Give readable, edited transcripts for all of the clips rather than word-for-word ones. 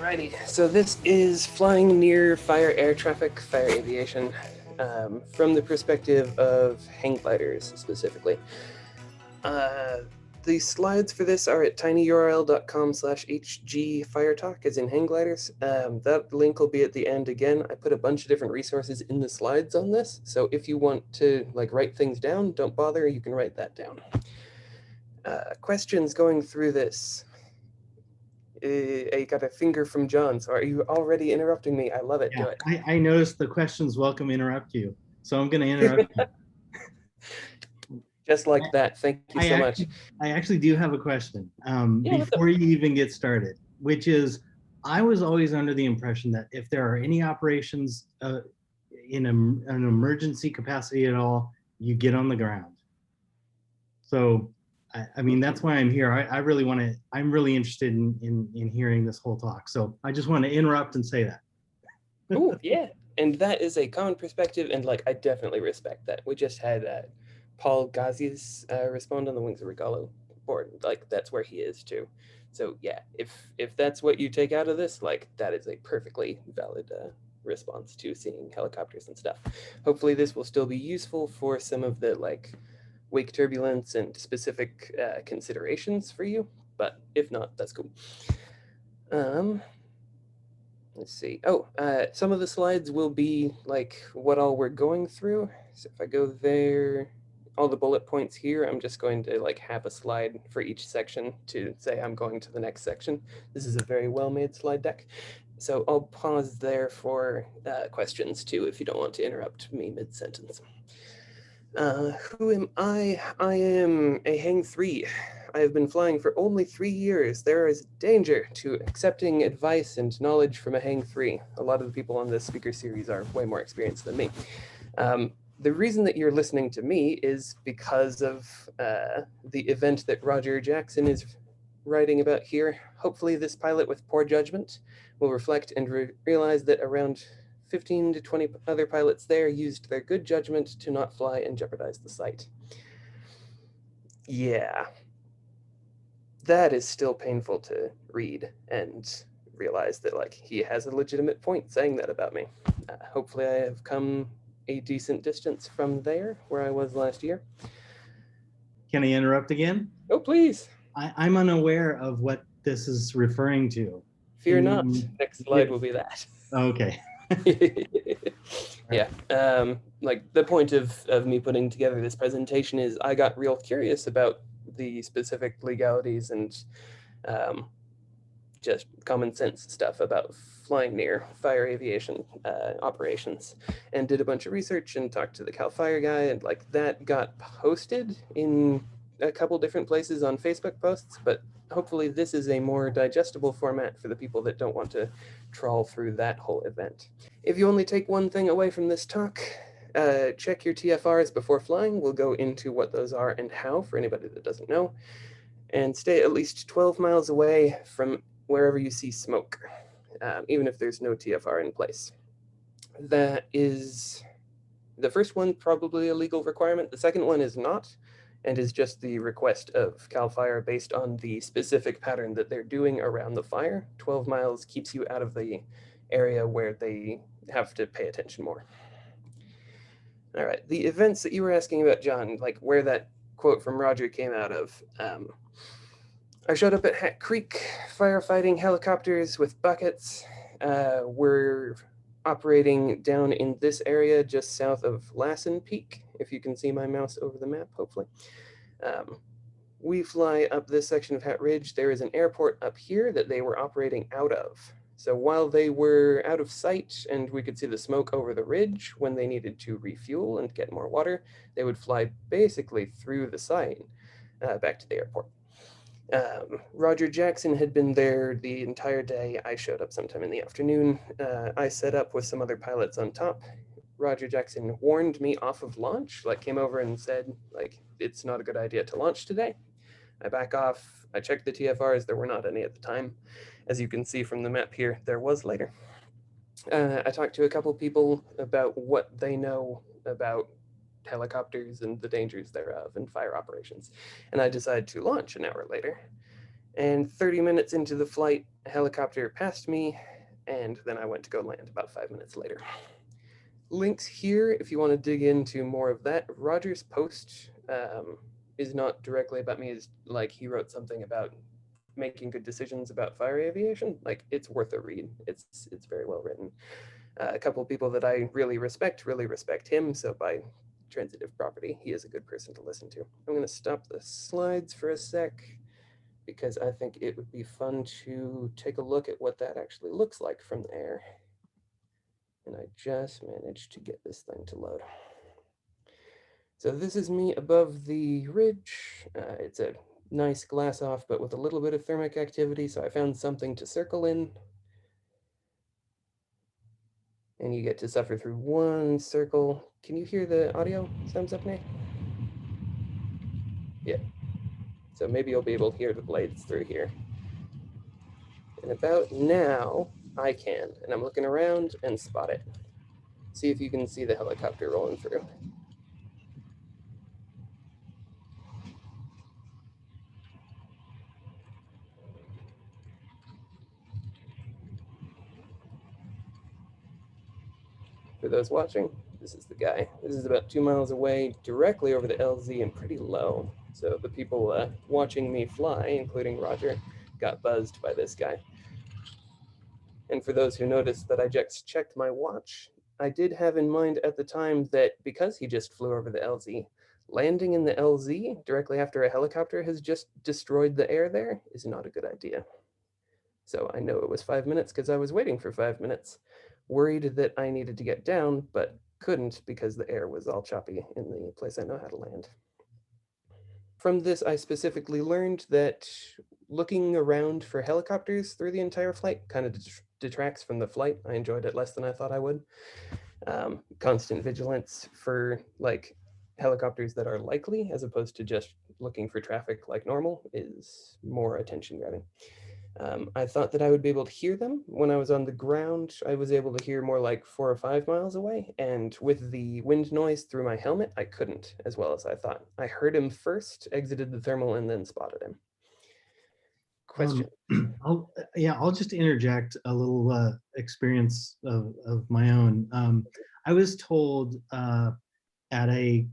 Alrighty, so this is flying near fire air traffic, fire aviation, from the perspective of hang gliders specifically. The slides for this are at tinyurl.com/hgfiretalk, as in hang gliders. That link will be at the end again. I put a bunch of different resources in the slides on this, so if you want to write things down, don't bother, you can write that down. Questions going through this? I got a finger from John, so are you already interrupting me? I love it. Yeah, Do it. I noticed the questions welcome interrupt you, so I'm going to interrupt you. Just like that. Thank you I so much. actually, I actually do have a question Yeah, before you even get started, which is, I was always under the impression that if there are any operations in an emergency capacity at all, you get on the ground. So, I mean, that's why I'm here. I really want to, I'm really interested in hearing this whole talk. So I just want to interrupt and say that. Cool. Yeah. And that is a common perspective, and I definitely respect that. We just had Paul Ghazi's respond on the Wings of Regalo board. That's where he is too. So yeah, if that's what you take out of this, that is a perfectly valid response to seeing helicopters and stuff. Hopefully, this will still be useful for some of the wake turbulence and specific considerations for you. But if not, that's cool. Let's see. Oh, some of the slides will be what all we're going through. So if I go there, all the bullet points here, I'm just going to have a slide for each section to say I'm going to the next section. This is a very well-made slide deck. So I'll pause there for questions too, if you don't want to interrupt me mid-sentence. Who am I? I am a Hang 3. I have been flying for only 3 years. There is danger to accepting advice and knowledge from a Hang 3. A lot of the people on this speaker series are way more experienced than me. The reason that you're listening to me is because of the event that Roger Jackson is writing about here. Hopefully this pilot with poor judgment will reflect and realize that around 15 to 20 other pilots there used their good judgment to not fly and jeopardize the site. Yeah. That is still painful to read and realize that he has a legitimate point saying that about me. Hopefully I have come a decent distance from there where I was last year. Can I interrupt again? Oh, please. I'm unaware of what this is referring to. Fear not. Next slide will be that. Okay. Yeah. The point of me putting together this presentation is I got real curious about the specific legalities and just common sense stuff about flying near fire aviation operations, and did a bunch of research and talked to the Cal Fire guy, and that got posted in a couple different places on Facebook posts, but hopefully this is a more digestible format for the people that don't want to trawl through that whole event. If you only take one thing away from this talk, check your TFRs before flying. We'll go into what those are and how for anybody that doesn't know. And stay at least 12 miles away from wherever you see smoke, even if there's no TFR in place. That is the first one, probably a legal requirement. The second one is not, and is just the request of CAL FIRE based on the specific pattern that they're doing around the fire. 12 miles keeps you out of the area where they have to pay attention more. All right, the events that you were asking about, John, where that quote from Roger came out of. I showed up at Hat Creek, firefighting helicopters with buckets. We're operating down in this area just south of Lassen Peak, if you can see my mouse over the map, hopefully. We fly up this section of Hat Ridge. There is an airport up here that they were operating out of. So while they were out of sight and we could see the smoke over the ridge, when they needed to refuel and get more water, they would fly basically through the site back to the airport. Roger Jackson had been there the entire day. I showed up sometime in the afternoon. I set up with some other pilots on top. Roger Jackson warned me off of launch, came over and said, it's not a good idea to launch today. I back off. I checked the TFRs. There were not any at the time. As you can see from the map here, there was later. I talked to a couple people about what they know about helicopters and the dangers thereof and fire operations. And I decided to launch an hour later. And 30 minutes into the flight, a helicopter passed me, and then I went to go land about 5 minutes later. Links here if you want to dig into more of that. Roger's post is not directly about me. Is like he wrote something about making good decisions about fire aviation. Like it's worth a read. It's very well written. A couple of people that I really respect him. So by transitive property, he is a good person to listen to. I'm going to stop the slides for a sec because I think it would be fun to take a look at what that actually looks like from the air. And I just managed to get this thing to load. So this is me above the ridge. It's a nice glass off, but with a little bit of thermic activity. So I found something to circle in. And you get to suffer through one circle. Can you hear the audio? Thumbs up, Nate? Yeah. So maybe you'll be able to hear the blades through here. And about now, I can. And I'm looking around and spot it. See if you can see the helicopter rolling through. For those watching, this is the guy. This is about 2 miles away, directly over the LZ and pretty low. So the people watching me fly, including Roger, got buzzed by this guy. And for those who noticed that I just checked my watch, I did have in mind at the time that because he just flew over the LZ, landing in the LZ directly after a helicopter has just destroyed the air there is not a good idea. So I know it was 5 minutes because I was waiting for 5 minutes, worried that I needed to get down, but couldn't because the air was all choppy in the place I know how to land. From this, I specifically learned that looking around for helicopters through the entire flight kind of detracts from the flight. I enjoyed it less than I thought I would. Constant vigilance for like helicopters that are likely as opposed to just looking for traffic like normal is more attention grabbing. I thought that I would be able to hear them when I was on the ground. I was able to hear more like 4 or 5 miles away, and with the wind noise through my helmet, I couldn't as well as I thought. I heard him first, exited the thermal, and then spotted him. Question. I'll just interject a little experience of my own. I was told at a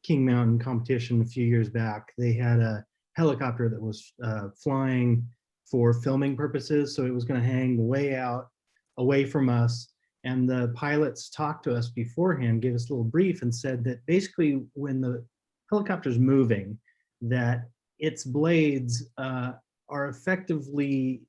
King Mountain competition a few years back, they had a helicopter that was flying for filming purposes. So it was going to hang way out away from us. And the pilots talked to us beforehand, gave us a little brief and said that basically when the helicopter's moving, that its blades are effectively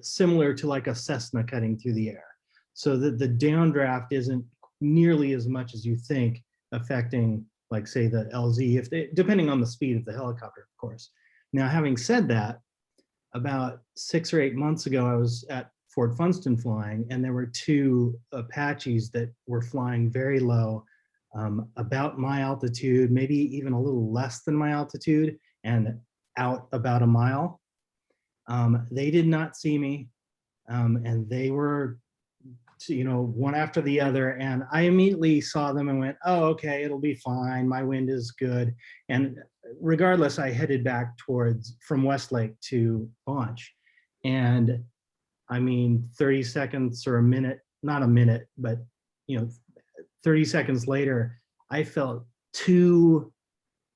similar to like a Cessna cutting through the air. So that the downdraft isn't nearly as much as you think affecting, like say the LZ, if they, depending on the speed of the helicopter, of course. Now, having said that, about 6 or 8 months ago, I was at Fort Funston flying, and there were two Apaches that were flying very low, about my altitude, maybe even a little less than my altitude, and out about a mile. They did not see me, and they were, one after the other. And I immediately saw them and went, oh, okay, it'll be fine. My wind is good. And regardless, I headed back from Westlake to launch. And I mean, 30 seconds or a minute, not a minute, but 30 seconds later, I felt two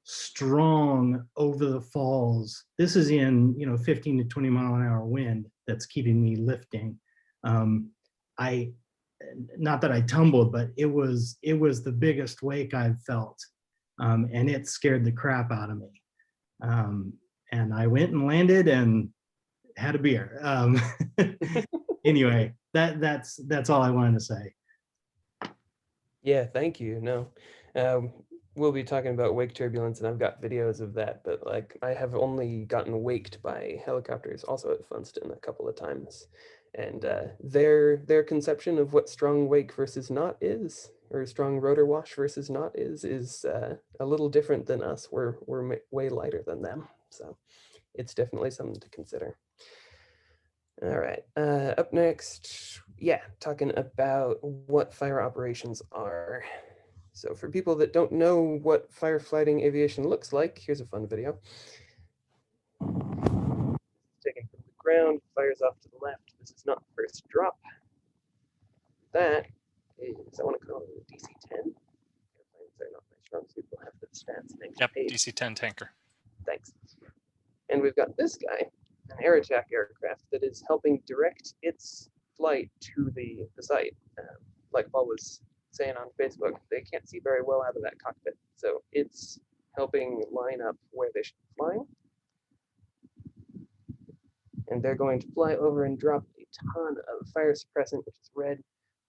strong over the falls. This is in 15 to 20 mile an hour wind that's keeping me lifting. I, not that I tumbled, but it was the biggest wake I've felt, and it scared the crap out of me. And I went and landed and had a beer. Anyway, that's all I wanted to say. Yeah, thank you. No, we'll be talking about wake turbulence, and I've got videos of that. But like, I have only gotten waked by helicopters, also at Funston, a couple of times, and their conception of what strong wake versus not is, or strong rotor wash versus not is a little different than us. We're way lighter than them, so it's definitely something to consider. All right, up next, talking about what fire operations are. So for people that don't know what firefighting aviation looks like, here's a fun video. Taken from the ground, fires off to the left. This is not the first drop. That is, I want to call it a DC-10. Airplanes are not my strong suit. We'll have the stats next Yep, page. DC-10 tanker. Thanks. And we've got this guy, an air attack aircraft that is helping direct its flight to the site. Like Paul was saying on Facebook, they can't see very well out of that cockpit. So it's helping line up where they should be flying. And they're going to fly over and drop a ton of fire suppressant, which is red.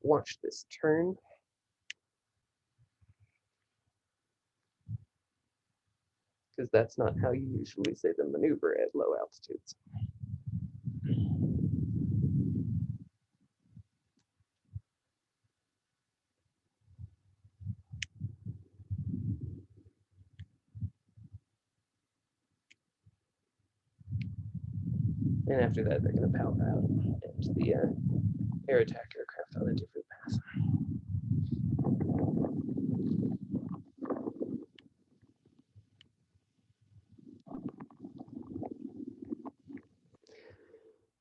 Watch this turn. Because that's not how you usually say the maneuver at low altitudes. And after that, they're going to power out into the air attack aircraft on a different path.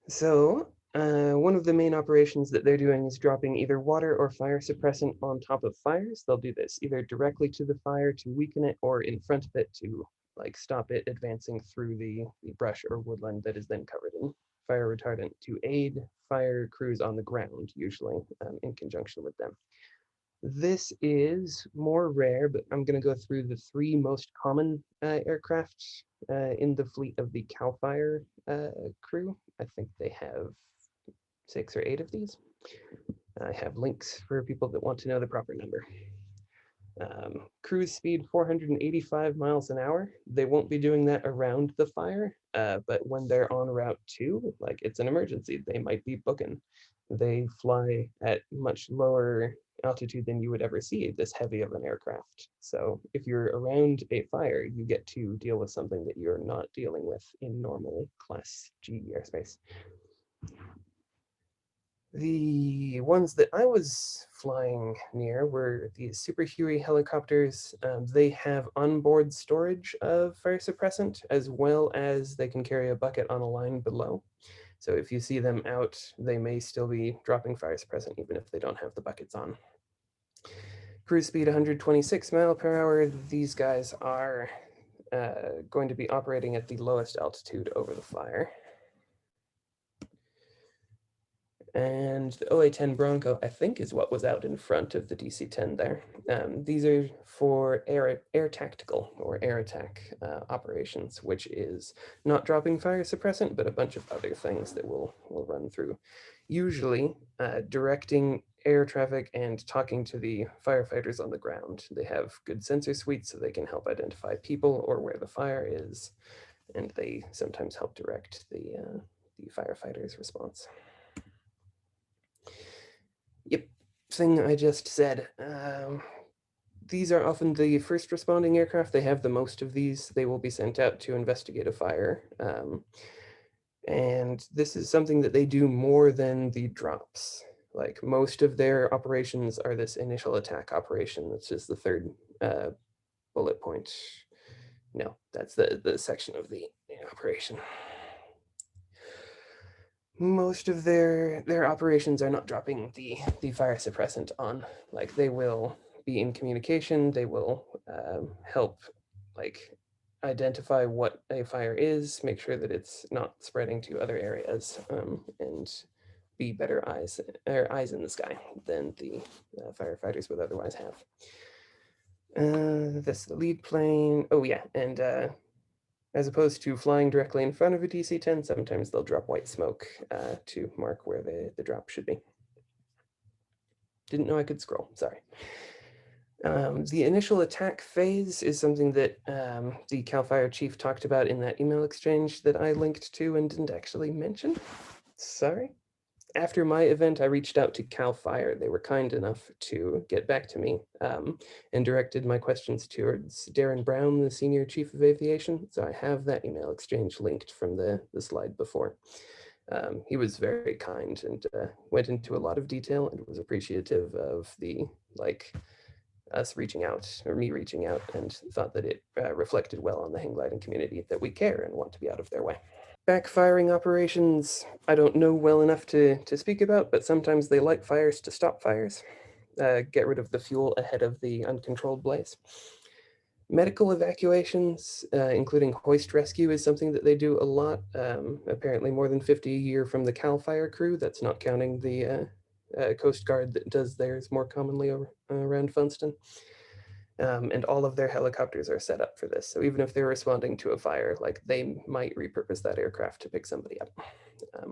So, one of the main operations that they're doing is dropping either water or fire suppressant on top of fires. They'll do this either directly to the fire to weaken it or in front of it to like stop it advancing through the brush or woodland that is then covered in fire retardant to aid fire crews on the ground, usually in conjunction with them. This is more rare, but I'm going to go through the three most common aircraft in the fleet of the CAL FIRE crew. I think they have 6 or 8 of these. I have links for people that want to know the proper number. Cruise speed 485 miles an hour. They won't be doing that around the fire, but when they're on route 2, like it's an emergency, they might be booking. They fly at much lower altitude than you would ever see this heavy of an aircraft. So if you're around a fire, you get to deal with something that you're not dealing with in normal Class G airspace. The ones that I was flying near were the Super Huey helicopters. They have onboard storage of fire suppressant, as well as they can carry a bucket on a line below. So if you see them out, they may still be dropping fire suppressant, even if they don't have the buckets on. Cruise speed 126 mile per hour. These guys are going to be operating at the lowest altitude over the fire. And the OA-10 Bronco, I think, is what was out in front of the DC-10 there. These are for air tactical or air attack operations, which is not dropping fire suppressant, but a bunch of other things that we'll run through. Usually directing air traffic and talking to the firefighters on the ground. They have good sensor suites so they can help identify people or where the fire is, and they sometimes help direct the firefighters' response. Yep, thing I just said. These are often the first responding aircraft. They have the most of these. They will be sent out to investigate a fire. And this is something that they do more than the drops. Like most of their operations are this initial attack operation. That's just the third bullet point. No, that's the section of the operation. Most of their operations are not dropping the fire suppressant on. Like they will be in communication. They will help like identify what a fire is, make sure that it's not spreading to other areas, and be better eyes in the sky than the firefighters would otherwise have. This the lead plane. Oh yeah, and as opposed to flying directly in front of a DC-10, sometimes they'll drop white smoke to mark where the drop should be. Didn't know I could scroll, sorry. The initial attack phase is something that the CAL FIRE chief talked about in that email exchange that I linked to and didn't actually mention. Sorry. After my event, I reached out to CAL FIRE. They were kind enough to get back to me and directed my questions towards Darren Brown, the Senior Chief of Aviation. So I have that email exchange linked from the slide before. He was very kind and went into a lot of detail and was appreciative of the us reaching out, or me reaching out, and thought that it reflected well on the hang gliding community that we care and want to be out of their way. Backfiring operations, I don't know well enough to speak about, but sometimes they light fires to stop fires, get rid of the fuel ahead of the uncontrolled blaze. Medical evacuations, including hoist rescue, is something that they do a lot. Apparently, more than 50 a year from the Cal Fire crew. That's not counting the Coast Guard that does theirs more commonly around Funston. And all of their helicopters are set up for this. So even if they're responding to a fire, like they might repurpose that aircraft to pick somebody up,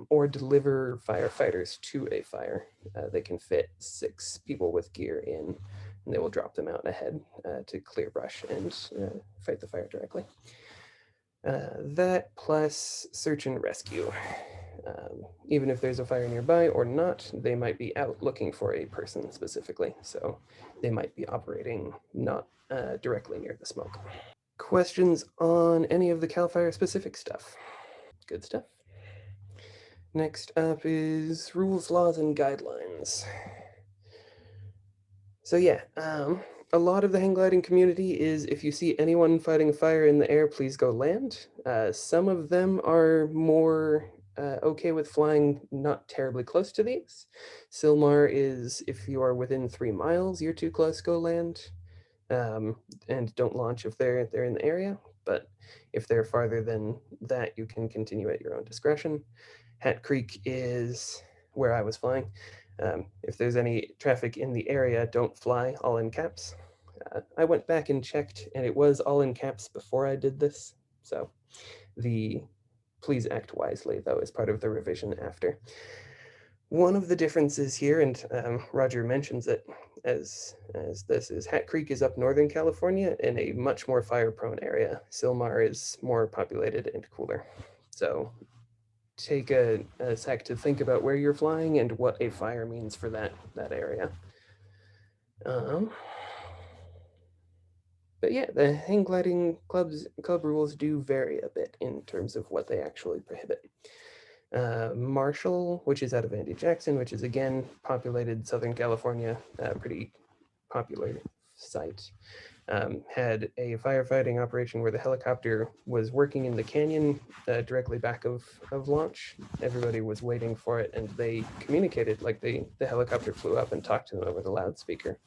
or deliver firefighters to a fire. They can fit 6 people with gear in, and they will drop them out ahead to clear brush and fight the fire directly. That plus search and rescue. Even if there's a fire nearby or not, they might be out looking for a person specifically. So they might be operating not directly near the smoke. Questions on any of the CAL FIRE specific stuff? Good stuff. Next up is rules, laws, and guidelines. So yeah, a lot of the hang gliding community is if you see anyone fighting a fire in the air, please go land. Some of them are more okay with flying not terribly close to these. Silmar is if you are within 3 miles, you're too close, go land. And don't launch if they're in the area. But if they're farther than that, you can continue at your own discretion. Hat Creek is where I was flying. If there's any traffic in the area, don't fly, all in caps. I went back and checked, and it was all in caps before I did this. So the please act wisely, though, is part of the revision after. One of the differences here, and Roger mentions it as this, is Hat Creek is up Northern California in a much more fire-prone area. Silmar is more populated and cooler. So take a sec to think about where you're flying and what a fire means for that area. But yeah, the hang gliding club rules do vary a bit in terms of what they actually prohibit. Marshall, which is out of Andy Jackson, which is again populated Southern California, pretty popular site, had a firefighting operation where the helicopter was working in the canyon directly back of launch. Everybody was waiting for it, and they communicated, like the helicopter flew up and talked to them over the loudspeaker.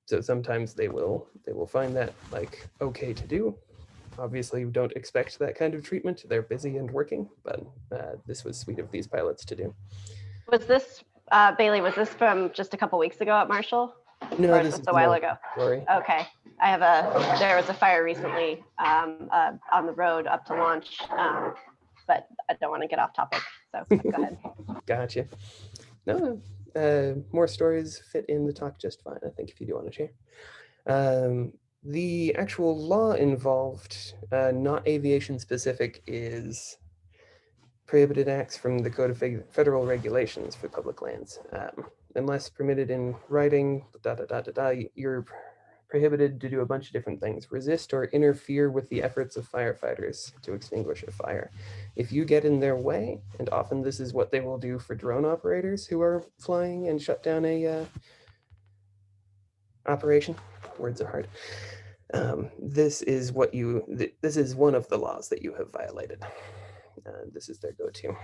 So sometimes they will find that like okay to do. Obviously, you don't expect that kind of treatment. They're busy and working, but this was sweet of these pilots to do. Was this, Bailey, was this from just a couple weeks ago at Marshall? No, or this is is a while ago? Story. Okay. There was a fire recently on the road up to launch, but I don't want to get off topic, so go ahead. Gotcha. No, more stories fit in the talk just fine, I think, if you do want to share. The actual law involved, not aviation specific, is prohibited acts from the Code of Federal Regulations for public lands. Unless permitted in writing, you're prohibited to do a bunch of different things. Resist or interfere with the efforts of firefighters to extinguish a fire. If you get in their way, and often this is what they will do for drone operators who are flying and shut down a operation. Words are hard. This is this is one of the laws that you have violated. This is their go-to.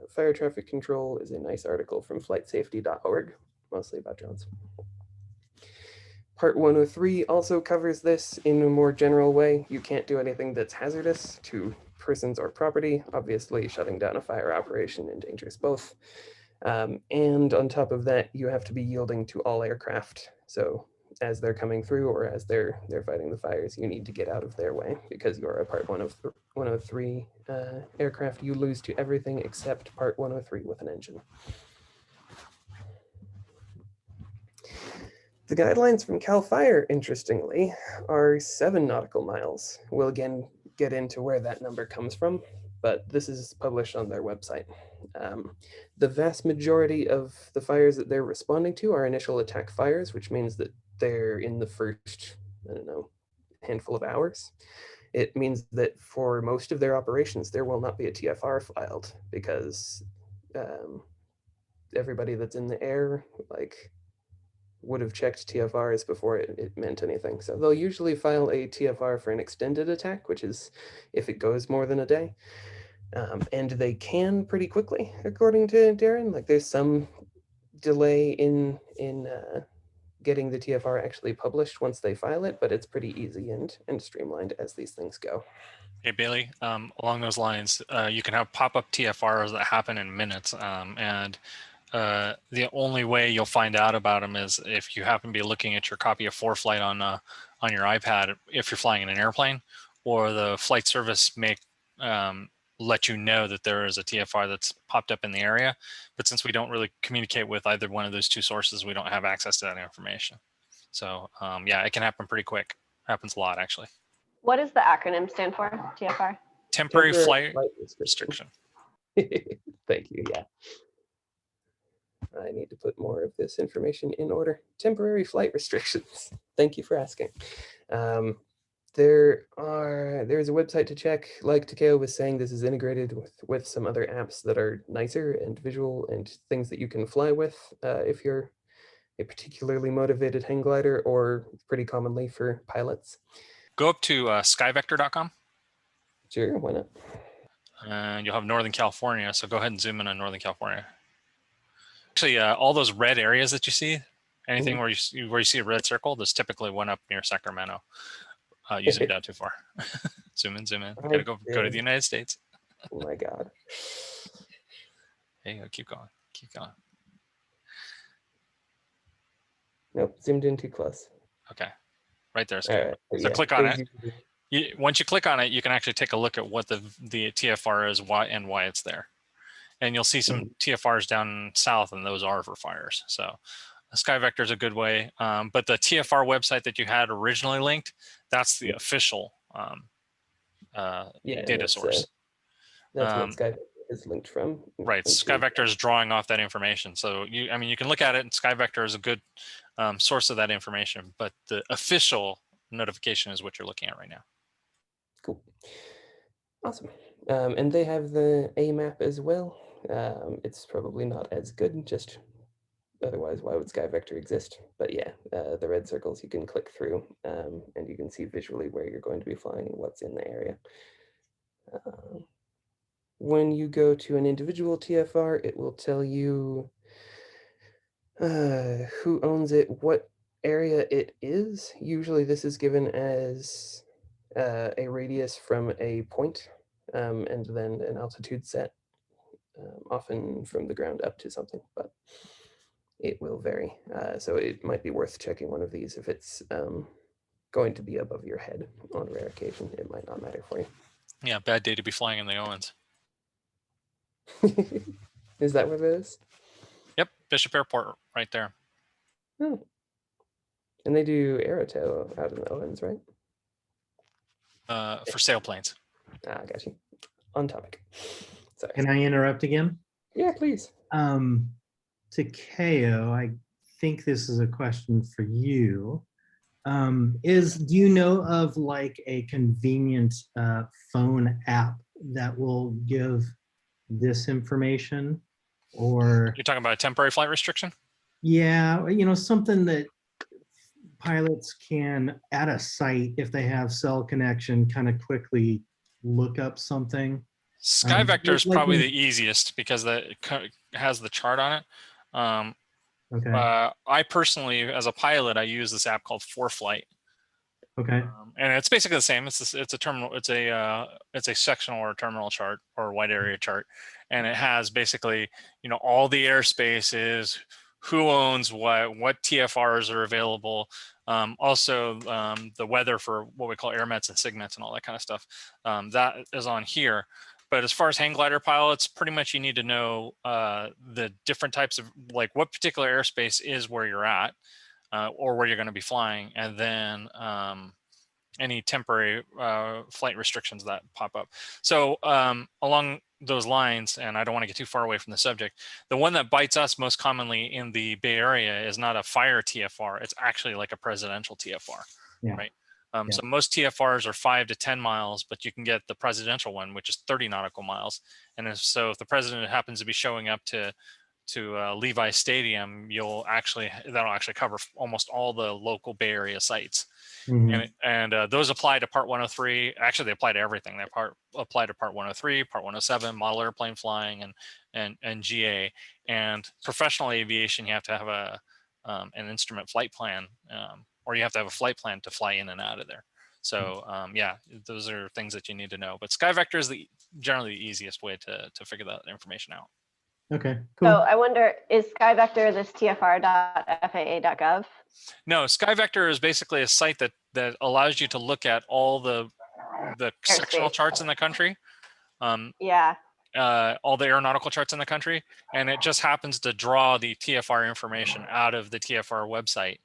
Fire traffic control is a nice article from flightsafety.org, mostly about drones. Part 103 also covers this in a more general way. You can't do anything that's hazardous to persons or property. Obviously, shutting down a fire operation endangers both. And on top of that, you have to be yielding to all aircraft. So as they're coming through or as they're fighting the fires, you need to get out of their way because you're a Part 103 aircraft. You lose to everything except Part 103 with an engine. The guidelines from CAL FIRE, interestingly, are 7 nautical miles. We'll again get into where that number comes from, but this is published on their website. The vast majority of the fires that they're responding to are initial attack fires, which means that they're in the first, handful of hours. It means that for most of their operations, there will not be a TFR filed because everybody that's in the air, like, would have checked TFRs before it meant anything. So they'll usually file a TFR for an extended attack, which is if it goes more than a day. And they can pretty quickly, according to Darren. Like there's some delay in getting the TFR actually published once they file it, but it's pretty easy and streamlined as these things go. Hey, Bailey, along those lines, you can have pop-up TFRs that happen in minutes. And the only way you'll find out about them is if you happen to be looking at your copy of ForeFlight on your iPad, if you're flying in an airplane, or the flight service may let you know that there is a TFR that's popped up in the area. But since we don't really communicate with either one of those two sources, we don't have access to that information. So yeah, it can happen pretty quick. Happens a lot, actually. What does the acronym stand for, TFR? Temporary flight restriction. Thank you. Yeah. I need to put more of this information in order. Temporary flight restrictions. Thank you for asking. There's a website to check. Like Takeo was saying, this is integrated with some other apps that are nicer and visual and things that you can fly with if you're a particularly motivated hang glider, or pretty commonly for pilots. Go up to skyvector.com. Sure, why not? And you'll have Northern California. So go ahead and zoom in on Northern California. Actually, all those red areas that you see, anything where you see a red circle, there's typically one up near Sacramento. You zoomed out too far. Zoom in, zoom in. Gotta go to the United States. Oh my God. There you go. Keep going. Keep going. Nope, zoomed in too close. Okay, right there. Right, so click on it. Once you click on it, you can actually take a look at what the TFR is, why it's there. And you'll see some TFRs down south, and those are for fires. So SkyVector is a good way. But the TFR website that you had originally linked, that's the official data source. That's what SkyVector is linked from. Right, SkyVector is drawing off that information. So you can look at it, and SkyVector is a good source of that information. But the official notification is what you're looking at right now. Cool. Awesome. And they have the AMAP as well. It's probably not as good, just otherwise why would SkyVector exist? But yeah, the red circles you can click through and you can see visually where you're going to be flying and what's in the area. When you go to an individual TFR, it will tell you who owns it, what area it is. Usually this is given as a radius from a point and then an altitude set, often from the ground up to something, but it will vary. So it might be worth checking one of these. If it's going to be above your head on a rare occasion, it might not matter for you. Yeah, bad day to be flying in the Owens. Is that what it is? Yep, Bishop Airport right there. Oh. And they do Aerotow out in the Owens, right? For sailplanes. Ah, got you. On topic. Sorry. Can I interrupt again? Yeah, please. Takeo, I think this is a question for you. Do you know of like a convenient phone app that will give this information? Or you're talking about a temporary flight restriction? Yeah, something that pilots can, at a site, if they have cell connection, kind of quickly look up something. SkyVector is probably the easiest because it has the chart on it. Okay. I personally, as a pilot, I use this app called ForeFlight. Okay. And it's basically the same. It's a terminal. It's a sectional or terminal chart or wide area chart, and it has basically all the airspaces, who owns what TFRs are available. Also, the weather for what we call airmets and sigmets and all that kind of stuff. That is on here. But as far as hang glider pilots, pretty much you need to know the different types of, like, what particular airspace is where you're at or where you're going to be flying, and then any temporary flight restrictions that pop up. So along those lines, and I don't want to get too far away from the subject, the one that bites us most commonly in the Bay Area is not a fire TFR. It's actually like a presidential TFR, right? So most TFRs are 5 to 10 miles, but you can get the presidential one, which is 30 nautical miles. And so if the president happens to be showing up to Levi Stadium, that'll actually cover almost all the local Bay Area sites. Mhm. And those apply to Part 103. Actually, they apply to everything. They apply to Part 103, Part 107, model airplane flying, and GA. And professional aviation, you have to have an instrument flight plan, or you have to have a flight plan to fly in and out of there. So yeah, those are things that you need to know. But SkyVector is generally the easiest way to figure that information out. Okay, cool. So I wonder, is SkyVector this tfr.faa.gov? No, SkyVector is basically a site that allows you to look at all the sectional charts in the country. Yeah. All the aeronautical charts in the country, and it just happens to draw the TFR information out of the TFR website,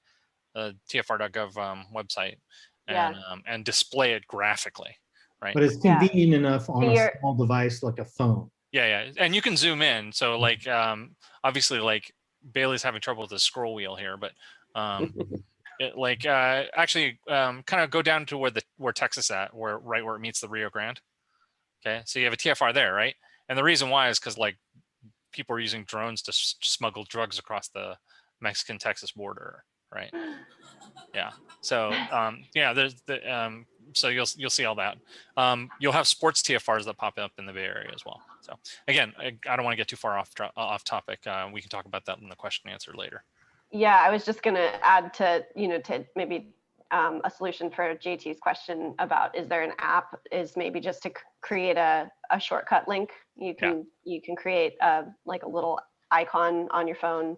tfr.gov website, and display it graphically, right? But it's convenient enough on So a small device like a phone. Yeah, and you can zoom in. So like, obviously, like Bailey's having trouble with the scroll wheel here, but actually, kind of go down to where Texas at, right where it meets the Rio Grande. Okay, so you have a TFR there, right? And the reason why is because like people are using drones to smuggle drugs across the Mexican-Texas border, right? Yeah. So yeah, there's so you'll see all that. You'll have sports TFRs that pop up in the Bay Area as well. So again, I don't want to get too far off topic. We can talk about that in the question and answer later. Yeah, I was just going to add to maybe a solution for JT's question about, is there an app, is maybe just to create a shortcut link. You can create like a little icon on your phone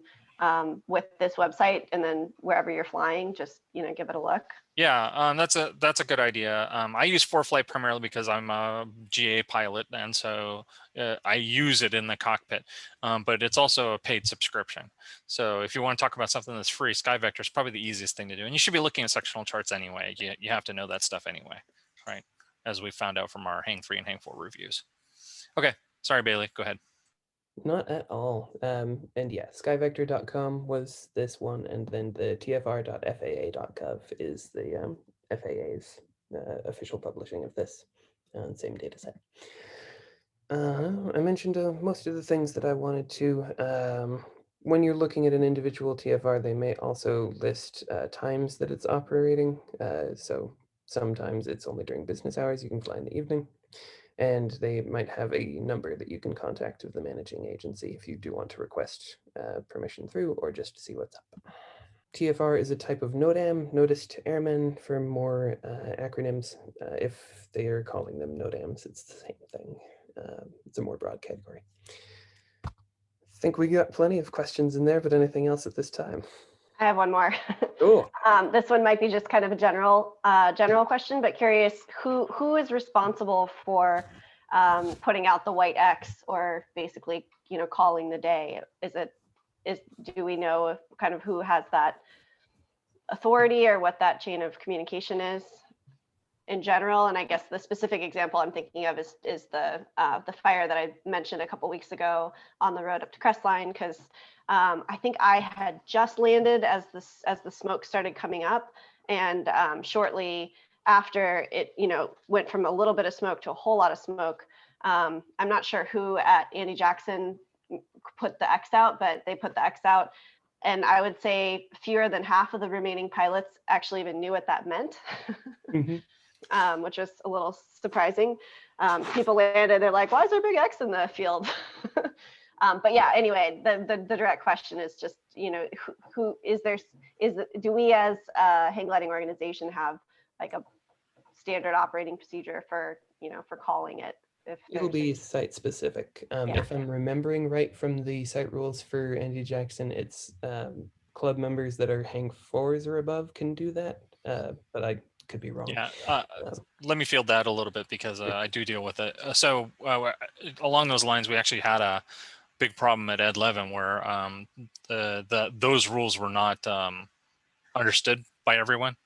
with this website, and then wherever you're flying, just give it a look. Yeah, that's a good idea. I use ForeFlight primarily because I'm a GA pilot, and so I use it in the cockpit. But it's also a paid subscription. So if you want to talk about something that's free, SkyVector is probably the easiest thing to do. And you should be looking at sectional charts anyway. You have to know that stuff anyway, right? As we found out from our Hang 3 and Hang 4 reviews. Okay, sorry, Bailey, go ahead. Not at all. And yeah, skyvector.com was this one, and then the tfr.faa.gov is the FAA's official publishing of this same data set. I mentioned most of the things that I wanted to. When you're looking at an individual TFR, they may also list times that it's operating. So sometimes it's only during business hours. You can fly in the evening. And they might have a number that you can contact of the managing agency if you do want to request permission through, or just to see what's up. TFR is a type of NODAM, Notice to Airmen, for more acronyms. If they are calling them NODAMs, it's the same thing. It's a more broad category. I think we got plenty of questions in there, but anything else at this time? I have one more. Oh. This one might be just kind of a general question, but curious, who is responsible for putting out the white X, or basically, calling the day? Do we know kind of who has that authority, or what that chain of communication is in general? And I guess the specific example I'm thinking of is the fire that I mentioned a couple weeks ago on the road up to Crestline, because I think I had just landed as the smoke started coming up, and shortly after it, went from a little bit of smoke to a whole lot of smoke. I'm not sure who at Andy Jackson put the X out, but they put the X out, and I would say fewer than half of the remaining pilots actually even knew what that meant. Mm-hmm. Which was a little surprising. People landed, they're like, why is there a big X in the field? But yeah, anyway, the direct question is just, who do we as a hang gliding organization have like a standard operating procedure for calling it? It'll be site specific. If I'm remembering right from the site rules for Andy Jackson, it's club members that are hang 4s or above can do that, but I could be wrong. Yeah, let me field that a little bit, because I do deal with it. So along those lines, we actually had a big problem at Ed 11 where those rules were not understood by everyone,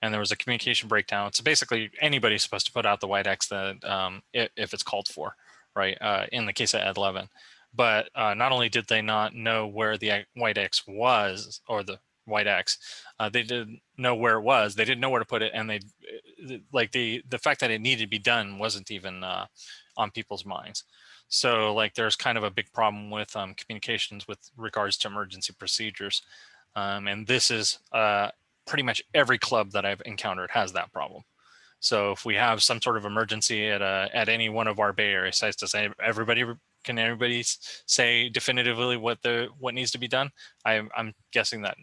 and there was a communication breakdown. So basically, anybody's supposed to put out the white X that if it's called for, right? In the case of Ed 11, but not only did they not know where the white X was, or the white X, they didn't know where it was. They didn't know where to put it, and like the fact that it needed to be done wasn't even on people's minds. So like there's kind of a big problem with communications with regards to emergency procedures. And this is pretty much every club that I've encountered has that problem. So if we have some sort of emergency at any one of our Bay Area sites, can everybody say definitively what needs to be done? I'm guessing that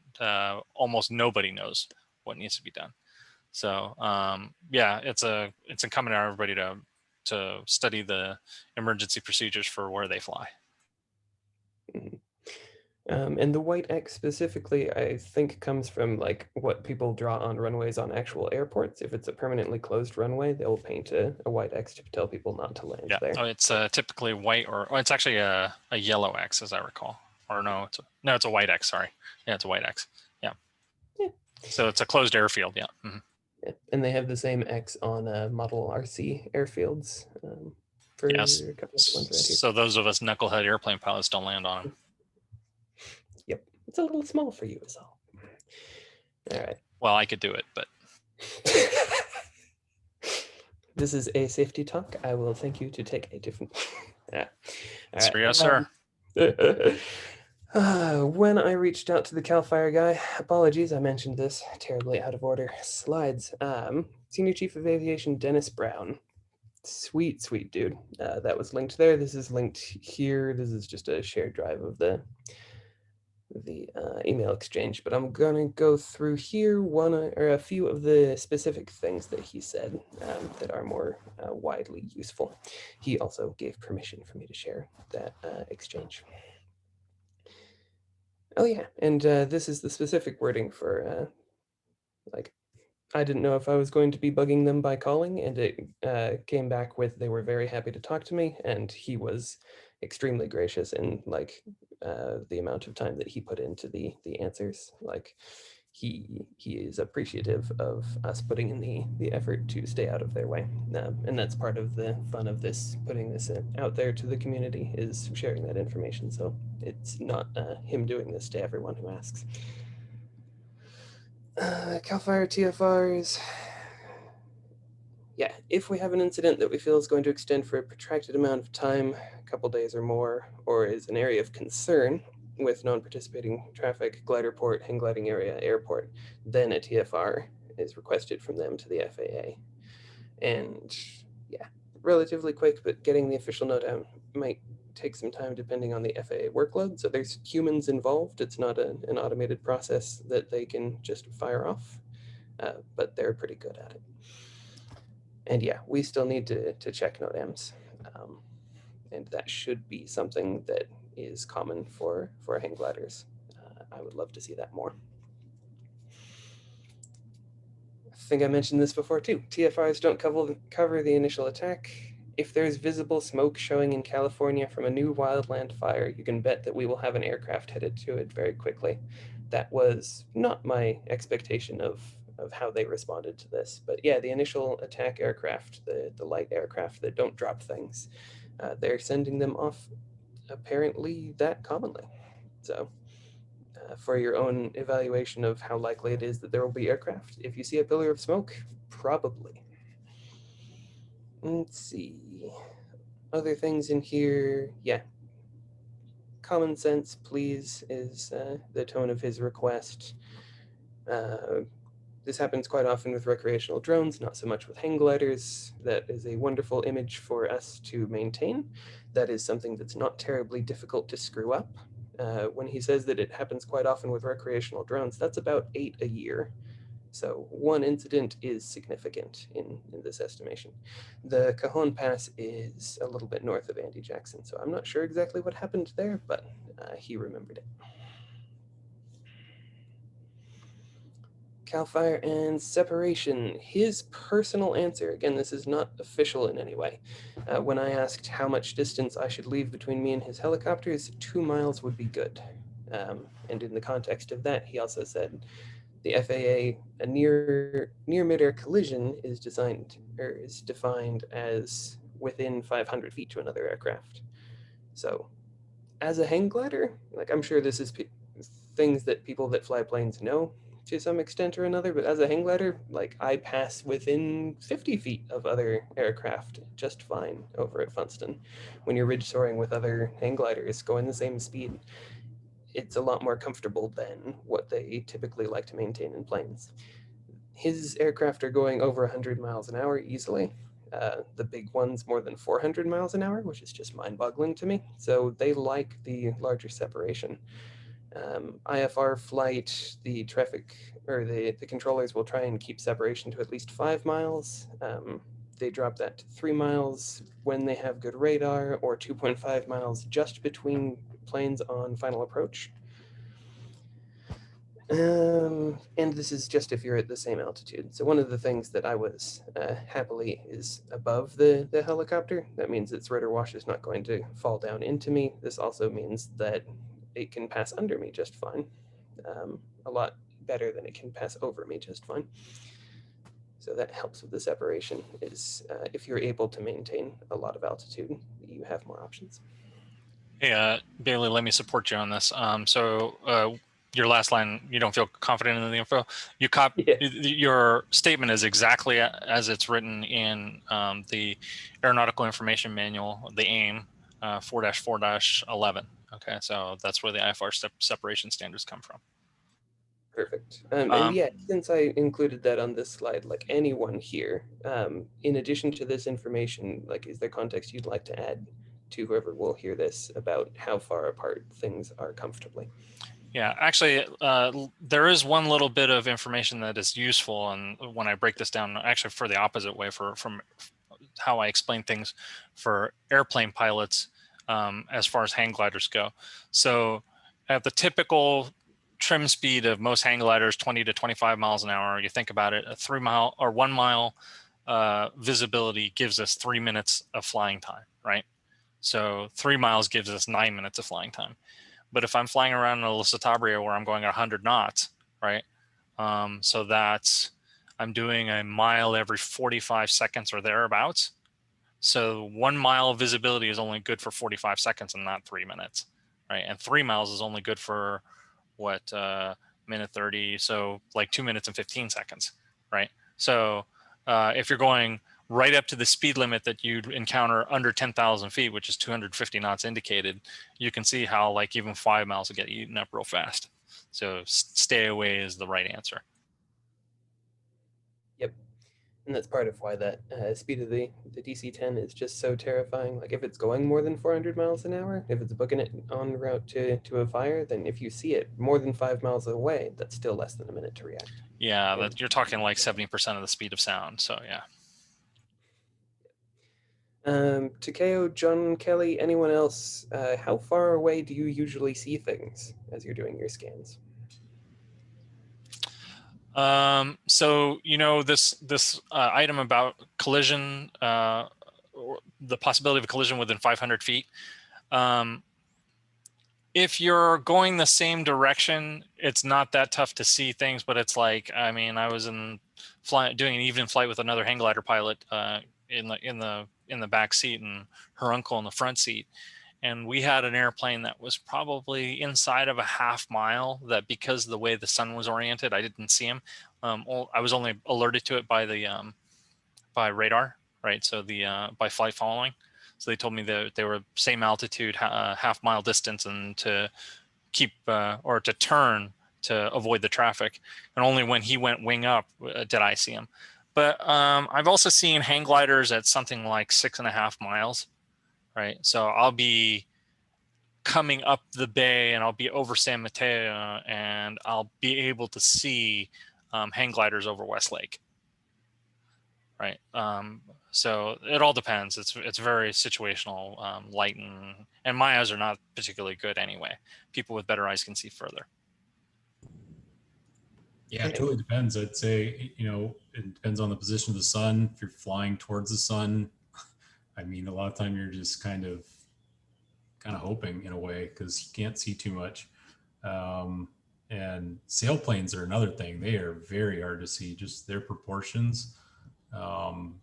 almost nobody knows what needs to be done. So yeah, it's incumbent on everybody to study the emergency procedures for where they fly. Mhm. And the white X specifically, I think, comes from like what people draw on runways on actual airports. If it's a permanently closed runway, they'll paint a white X to tell people not to land Yeah, there. it's typically white, or it's actually a yellow X, as I recall. Or no, it's a white X. Sorry, yeah, it's a white X. Yeah. Yeah. So it's a closed airfield. Yeah. Mm-hmm. Yeah. And they have the same X on model RC airfields for Yes. a couple of ones around here. So those of us knucklehead airplane pilots don't land on them. Yep, it's a little small for you, is all. All right. Well, I could do it, but this is a safety talk. I will thank you to take a different. Yeah. Yes, sir. Yes, sir. When I reached out to the CAL FIRE guy, apologies, I mentioned this terribly out of order. Slides. Senior Chief of Aviation Dennis Brown. Sweet, sweet dude. That was linked there. This is linked here. This is just a shared drive of the email exchange, but I'm gonna go through here one or a few of the specific things that he said that are more widely useful. He also gave permission for me to share that exchange. Oh yeah, and this is the specific wording for like, I didn't know if I was going to be bugging them by calling, and it came back with they were very happy to talk to me, and he was extremely gracious in like the amount of time that he put into the answers. Like he is appreciative of us putting in the effort to stay out of their way, and that's part of the fun of this, putting this out there to the community, is sharing that information. So it's not him doing this to everyone who asks. CAL FIRE TFRs. Yeah, if we have an incident that we feel is going to extend for a protracted amount of time, a couple days or more, or is an area of concern with non-participating traffic, glider port, hang gliding area, airport, then a TFR is requested from them to the FAA. And yeah, relatively quick, but getting the official note out might take some time depending on the FAA workload. So there's humans involved. It's not an automated process that they can just fire off, but they're pretty good at it. And yeah, we still need to check NOTAMs. And that should be something that is common for hang gliders. I would love to see that more. I think I mentioned this before too. TFRs don't cover the initial attack. If there's visible smoke showing in California from a new wildland fire, you can bet that we will have an aircraft headed to it very quickly. That was not my expectation of how they responded to this. But yeah, the initial attack aircraft, the light aircraft that don't drop things, they're sending them off apparently that commonly. So for your own evaluation of how likely it is that there will be aircraft, if you see a pillar of smoke, probably. Let's see. Other things in here, yeah. Common sense, please, is the tone of his request. This happens quite often with recreational drones, not so much with hang gliders. That is a wonderful image for us to maintain. That is something that's not terribly difficult to screw up. When he says that it happens quite often with recreational drones, that's about 8 a year. So one incident is significant in this estimation. The Cajon Pass is a little bit north of Andy Jackson, so I'm not sure exactly what happened there, but he remembered it. CAL FIRE and separation. His personal answer, again, this is not official in any way. When I asked how much distance I should leave between me and his helicopters, 2 miles would be good. And in the context of that, he also said the FAA, a near midair collision is defined as within 500 feet to another aircraft. So as a hang glider, like I'm sure this is things that people that fly planes know, to some extent or another, but as a hang glider, like I pass within 50 feet of other aircraft just fine over at Funston. When you're ridge soaring with other hang gliders going the same speed, it's a lot more comfortable than what they typically like to maintain in planes. His aircraft are going over 100 miles an hour easily. The big ones more than 400 miles an hour, which is just mind-boggling to me. So they like the larger separation. IFR flight, the traffic or the controllers will try and keep separation to at least 5 miles. They drop that to 3 miles when they have good radar, or 2.5 miles just between planes on final approach. And this is just if you're at the same altitude. So one of the things that I was happily is above the helicopter. That means its rotor wash is not going to fall down into me. This also means that it can pass under me just fine. A lot better than it can pass over me just fine. So that helps with the separation is if you're able to maintain a lot of altitude, you have more options. Hey, Bailey, let me support you on this. Your last line, you don't feel confident in the info. Your statement is exactly as it's written in the Aeronautical Information Manual, the AIM 4-4-11. Okay, so that's where the IFR separation standards come from. Perfect. And yeah, since I included that on this slide, like anyone here, in addition to this information, like is there context you'd like to add to whoever will hear this about how far apart things are comfortably? Yeah, actually, there is one little bit of information that is useful, and when I break this down, actually for the opposite way, from how I explain things for airplane pilots as far as hang gliders go. So at the typical trim speed of most hang gliders, 20 to 25 miles an hour, you think about it, a 3 mile or 1 mile visibility gives us 3 minutes of flying time, right? So 3 miles gives us 9 minutes of flying time. But if I'm flying around in a Lusitania where I'm going at 100 knots, right? So that's, I'm doing a mile every 45 seconds or thereabouts. So 1 mile of visibility is only good for 45 seconds and not 3 minutes, right? And 3 miles is only good for what, minute 30. So like 2 minutes and 15 seconds, right? So if you're going right up to the speed limit that you'd encounter under 10,000 feet, which is 250 knots indicated, you can see how like even 5 miles will get eaten up real fast. So stay away is the right answer. Yep. And that's part of why that speed of the DC-10 is just so terrifying. Like if it's going more than 400 miles an hour, if it's booking it en route to a fire, then if you see it more than 5 miles away, that's still less than a minute to react. Yeah, that you're talking like 70% of the speed of sound. So yeah. Takeo, John, Kelly, anyone else, how far away do you usually see things as you're doing your scans? So this item about collision, or the possibility of a collision within 500 feet. If you're going the same direction, it's not that tough to see things, but it's like, I mean, I was doing an evening flight with another hang glider pilot in the back seat, and her uncle in the front seat. And we had an airplane that was probably inside of a half mile, that because of the way the sun was oriented, I didn't see him. I was only alerted to it by by radar, right? So by flight following. So they told me that they were same altitude, half mile distance, and to keep or to turn to avoid the traffic. And only when he went wing up did I see him. But I've also seen hang gliders at something like 6.5 miles. Right. So I'll be coming up the bay and I'll be over San Mateo and I'll be able to see hang gliders over Westlake. Right. So it all depends. It's very situational, light, and my eyes are not particularly good anyway. People with better eyes can see further. Yeah, it totally depends. I'd say, it depends on the position of the sun. If you're flying towards the sun, I mean, a lot of time you're just kind of hoping in a way, because you can't see too much. And sailplanes are another thing. They are very hard to see, just their proportions.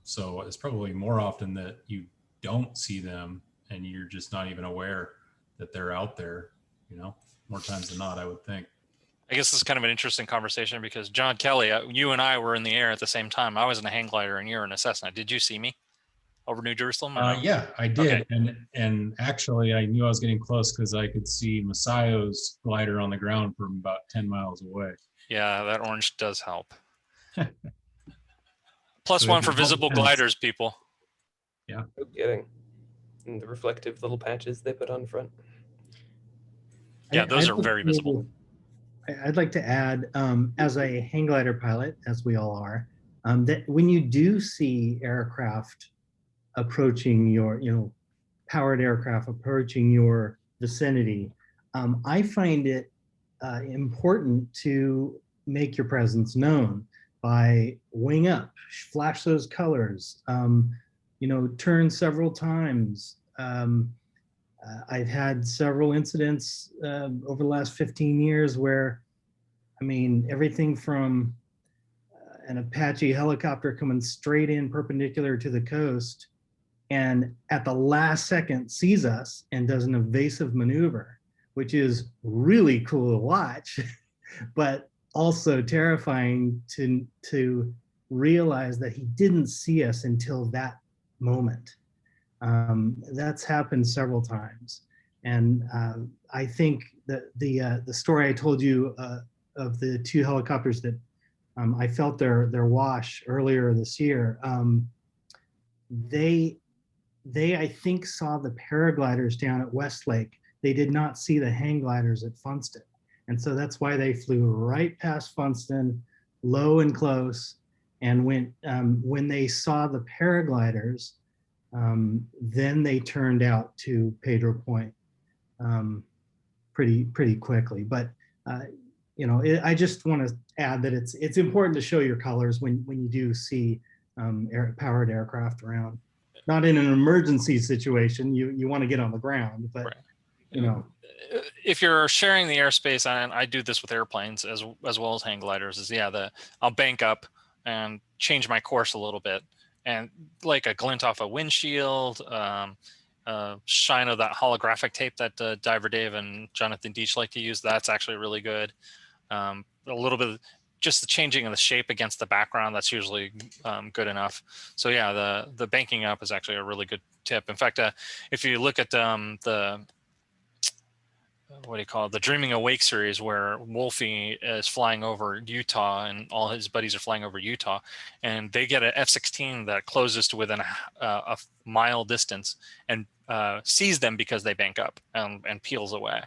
So it's probably more often that you don't see them and you're just not even aware that they're out there, more times than not, I would think. I guess this is kind of an interesting conversation because John Kelly, you and I were in the air at the same time. I was in a hang glider and you were in a Cessna. Did you see me over New Jerusalem? Or no? Yeah, I did. Okay. And actually I knew I was getting close because I could see Masayo's glider on the ground from about 10 miles away. Yeah, that orange does help. Plus So one it for all visible depends. gliders, people. No kidding. And the reflective little patches they put on front. Yeah, those are I'd like very visible. I'd like to add, as a hang glider pilot, as we all are, that when you do see aircraft approaching your, powered aircraft approaching your vicinity, I find it important to make your presence known by wing up, flash those colors, turn several times. I've had several incidents over the last 15 years where, everything from an Apache helicopter coming straight in perpendicular to the coast and at the last second sees us and does an evasive maneuver, which is really cool to watch, but also terrifying to realize that he didn't see us until that moment. That's happened several times. And I think that the story I told you of the two helicopters that I felt their wash earlier this year, they I think saw the paragliders down at Westlake. They did not see the hang gliders at Funston. And so that's why they flew right past Funston, low and close. And when they saw the paragliders, then they turned out to Pedro Point pretty quickly. But I just want to add that it's important to show your colors when you do see powered aircraft around. Not in an emergency situation, you want to get on the ground, but right. If you're sharing the airspace, and I do this with airplanes as well as hang gliders, I'll bank up and change my course a little bit, and like a glint off a windshield, shine of that holographic tape that Diver Dave and Jonathan Deach like to use. That's actually really good. A little bit, just the changing of the shape against the background, that's usually good enough. So yeah, the banking up is actually a really good tip. In fact, if you look at the Dreaming Awake series, where Wolfie is flying over Utah and all his buddies are flying over Utah, and they get an F-16 that closes to within a mile distance and sees them because they bank up and peels away.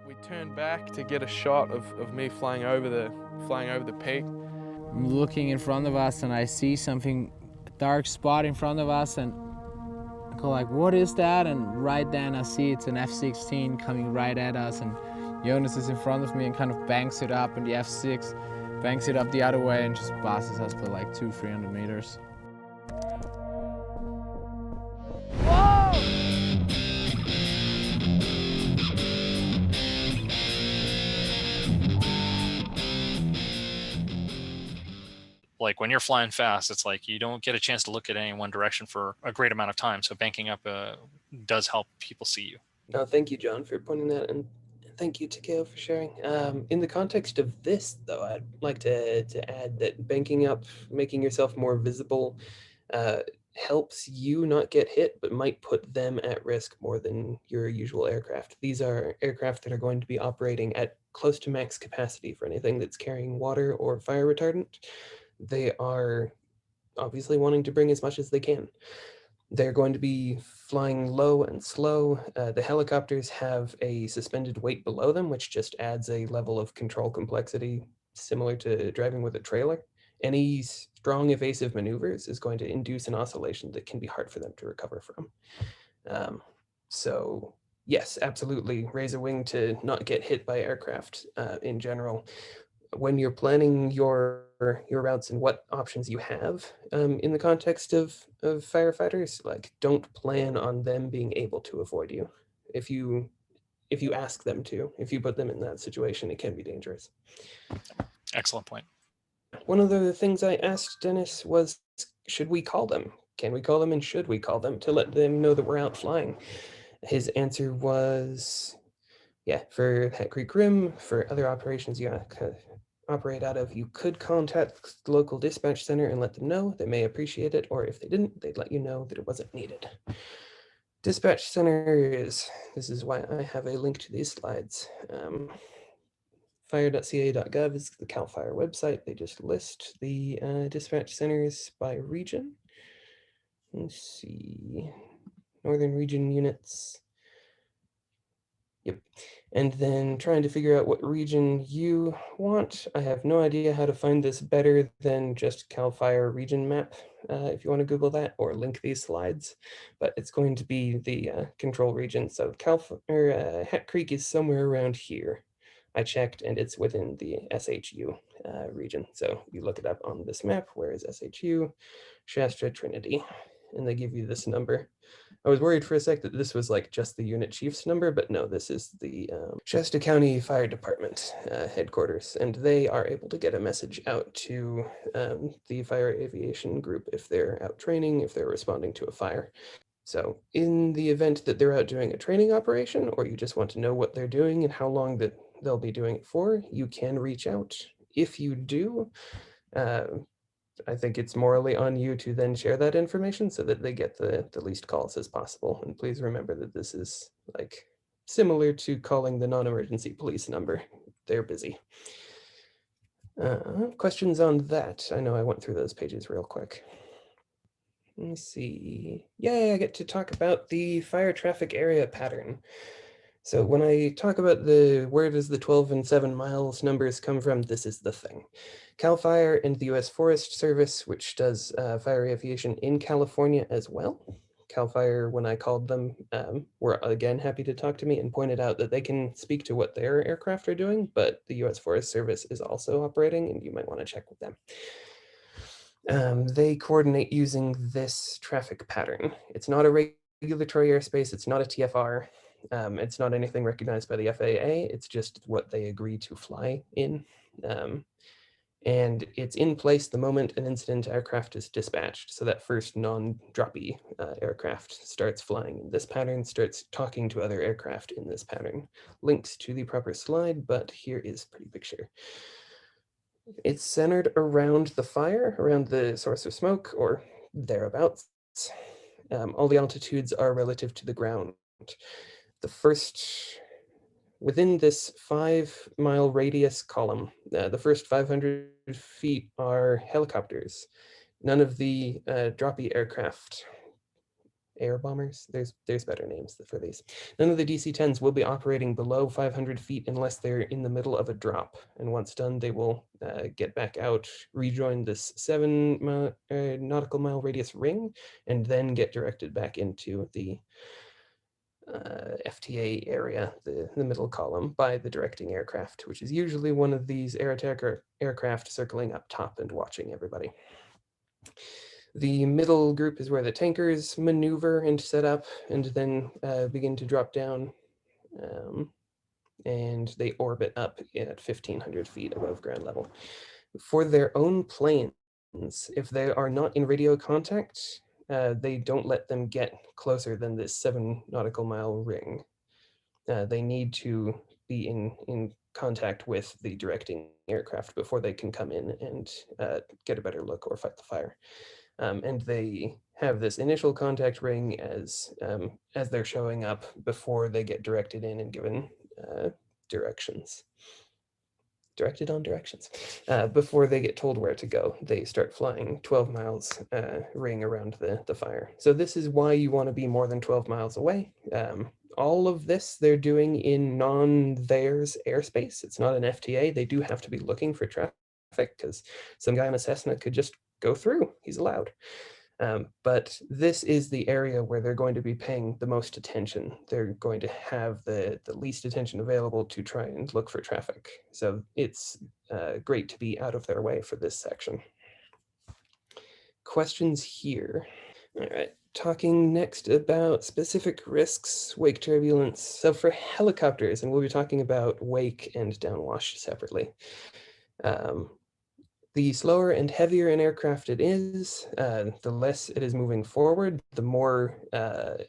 We turn back to get a shot of me flying over the peak. I'm looking in front of us and I see something, a dark spot in front of us, and I go like, what is that? And right then I see it's an F-16 coming right at us, and Jonas is in front of me and kind of banks it up, and the F-6 banks it up the other way and just passes us by like 200-300 meters. Like when you're flying fast, it's like you don't get a chance to look at any one direction for a great amount of time. So banking up does help people see you. No, thank you, John, for pointing that, and thank you, Takeo, for sharing. In the context of this, though, I'd like to add that banking up, making yourself more visible, helps you not get hit, but might put them at risk more than your usual aircraft. These are aircraft that are going to be operating at close to max capacity for anything that's carrying water or fire retardant. They are obviously wanting to bring as much as they can. They're going to be flying low and slow. The helicopters have a suspended weight below them, which just adds a level of control complexity similar to driving with a trailer. Any strong evasive maneuvers is going to induce an oscillation that can be hard for them to recover from. So yes, absolutely, raise a wing to not get hit by aircraft in general. When you're planning your routes and what options you have in the context of firefighters, like, don't plan on them being able to avoid you. If you ask them to, if you put them in that situation, it can be dangerous. Excellent point. One of the things I asked Dennis was, should we call them? Can we call them, and should we call them to let them know that we're out flying? His answer was, yeah, for Hat Creek Rim, for other operations you operate out of, you could contact the local dispatch center and let them know. They may appreciate it, or if they didn't, they'd let you know that it wasn't needed. Dispatch centers, this is why I have a link to these slides. Fire.ca.gov is the CAL FIRE website. They just list the dispatch centers by region. Let's see, Northern Region units. Yep. And then trying to figure out what region you want. I have no idea how to find this better than just CAL FIRE region map, if you want to Google that or link these slides. But it's going to be the control region. So Hat Creek is somewhere around here. I checked and it's within the SHU region. So you look it up on this map. Where is SHU? Shasta Trinity. And they give you this number. I was worried for a sec that this was like just the unit chief's number, but no, this is the Shasta County Fire Department headquarters, and they are able to get a message out to the fire aviation group if they're out training, if they're responding to a fire. So in the event that they're out doing a training operation, or you just want to know what they're doing and how long that they'll be doing it for, you can reach out. If you do, I think it's morally on you to then share that information so that they get the least calls as possible. And please remember that this is like similar to calling the non-emergency police number. They're busy. Questions on that? I know I went through those pages real quick. Let me see. Yay, I get to talk about the fire traffic area pattern. So when I talk about where does the 12 and 7 miles numbers come from, this is the thing. CAL FIRE and the US Forest Service, which does fire aviation in California as well. CAL FIRE, when I called them, were again happy to talk to me and pointed out that they can speak to what their aircraft are doing, but the US Forest Service is also operating and you might want to check with them. They coordinate using this traffic pattern. It's not a regulatory airspace, it's not a TFR. It's not anything recognized by the FAA. It's just what they agree to fly in. And it's in place the moment an incident aircraft is dispatched. So that first non-droppy aircraft starts flying in this pattern, starts talking to other aircraft in this pattern. Links to the proper slide, but here is a pretty picture. It's centered around the fire, around the source of smoke or thereabouts. All the altitudes are relative to the ground. Within this 5-mile radius column, the first 500 feet are helicopters. None of the droppy aircraft, air bombers, there's better names for these. None of the DC-10s will be operating below 500 feet unless they're in the middle of a drop. And once done, they will get back out, rejoin this 7 nautical mile radius ring, and then get directed back into the FTA area, the middle column, by the directing aircraft, which is usually one of these air attacker aircraft circling up top and watching everybody. The middle group is where the tankers maneuver and set up and then begin to drop down. And they orbit up at 1,500 feet above ground level. For their own planes, if they are not in radio contact, they don't let them get closer than this 7 nautical mile ring. They need to be in contact with the directing aircraft before they can come in and get a better look or fight the fire. And they have this initial contact ring as they're showing up before they get directed in and given directions. Directed on directions. Before they get told where to go, they start flying 12 miles ring around the fire. So this is why you want to be more than 12 miles away. All of this they're doing in non-theirs airspace. It's not an FTA. They do have to be looking for traffic because some guy in a Cessna could just go through. He's allowed. But this is the area where they're going to be paying the most attention. They're going to have the least attention available to try and look for traffic. So it's great to be out of their way for this section. Questions here? All right, talking next about specific risks, wake turbulence. So for helicopters, and we'll be talking about wake and downwash separately. The slower and heavier an aircraft it is, the less it is moving forward, the more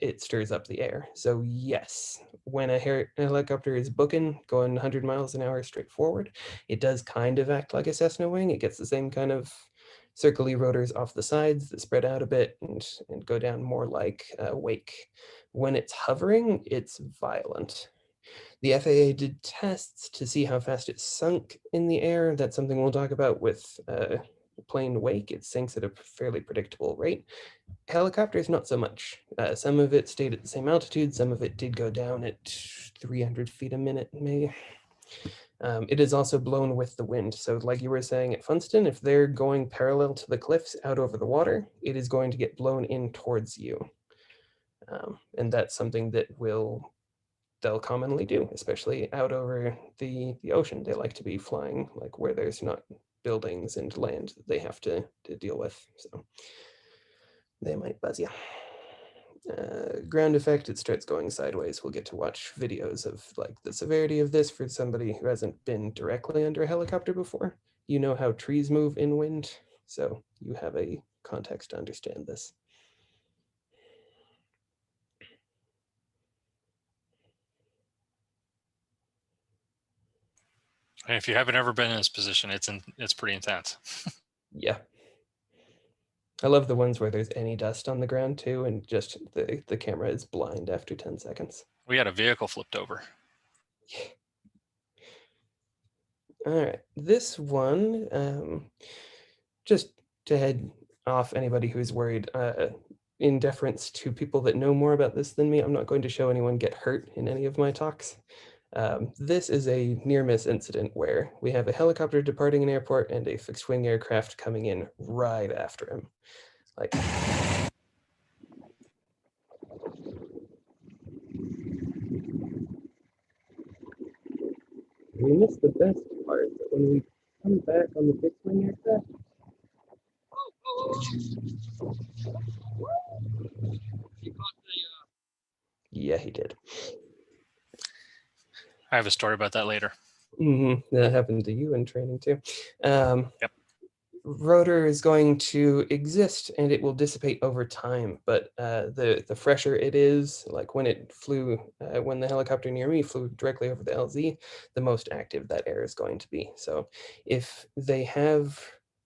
it stirs up the air. So yes, when a helicopter is booking, going 100 miles an hour straight forward, it does kind of act like a Cessna wing. It gets the same kind of circly rotors off the sides that spread out a bit and go down more like a wake. When it's hovering, it's violent. The FAA did tests to see how fast it sunk in the air. That's something we'll talk about with plane wake. It sinks at a fairly predictable rate. Helicopters, not so much. Some of it stayed at the same altitude. Some of it did go down at 300 feet a minute, maybe. It is also blown with the wind. So like you were saying at Funston, if they're going parallel to the cliffs out over the water, it is going to get blown in towards you. And that's something that they'll commonly do, especially out over the ocean. They like to be flying like where there's not buildings and land that they have to deal with. So they might buzz you. Ground effect, it starts going sideways. We'll get to watch videos of like the severity of this for somebody who hasn't been directly under a helicopter before. You know how trees move in wind, so you have a context to understand this. And if you haven't ever been in this position, it's pretty intense. Yeah. I love the ones where there's any dust on the ground too, and just the camera is blind after 10 seconds. We had a vehicle flipped over. All right, this one, just to head off anybody who's worried, in deference to people that know more about this than me, I'm not going to show anyone get hurt in any of my talks. This is a near miss incident where we have a helicopter departing an airport and a fixed wing aircraft coming in right after him. Like, we missed the best part, that when we come back on the fixed wing aircraft, yeah, he did. I have a story about that later. That happened to you in training too. Yep. Rotor is going to exist and it will dissipate over time, but the fresher it is, like when it flew, when the helicopter near me flew directly over the LZ, the most active that air is going to be. So if they have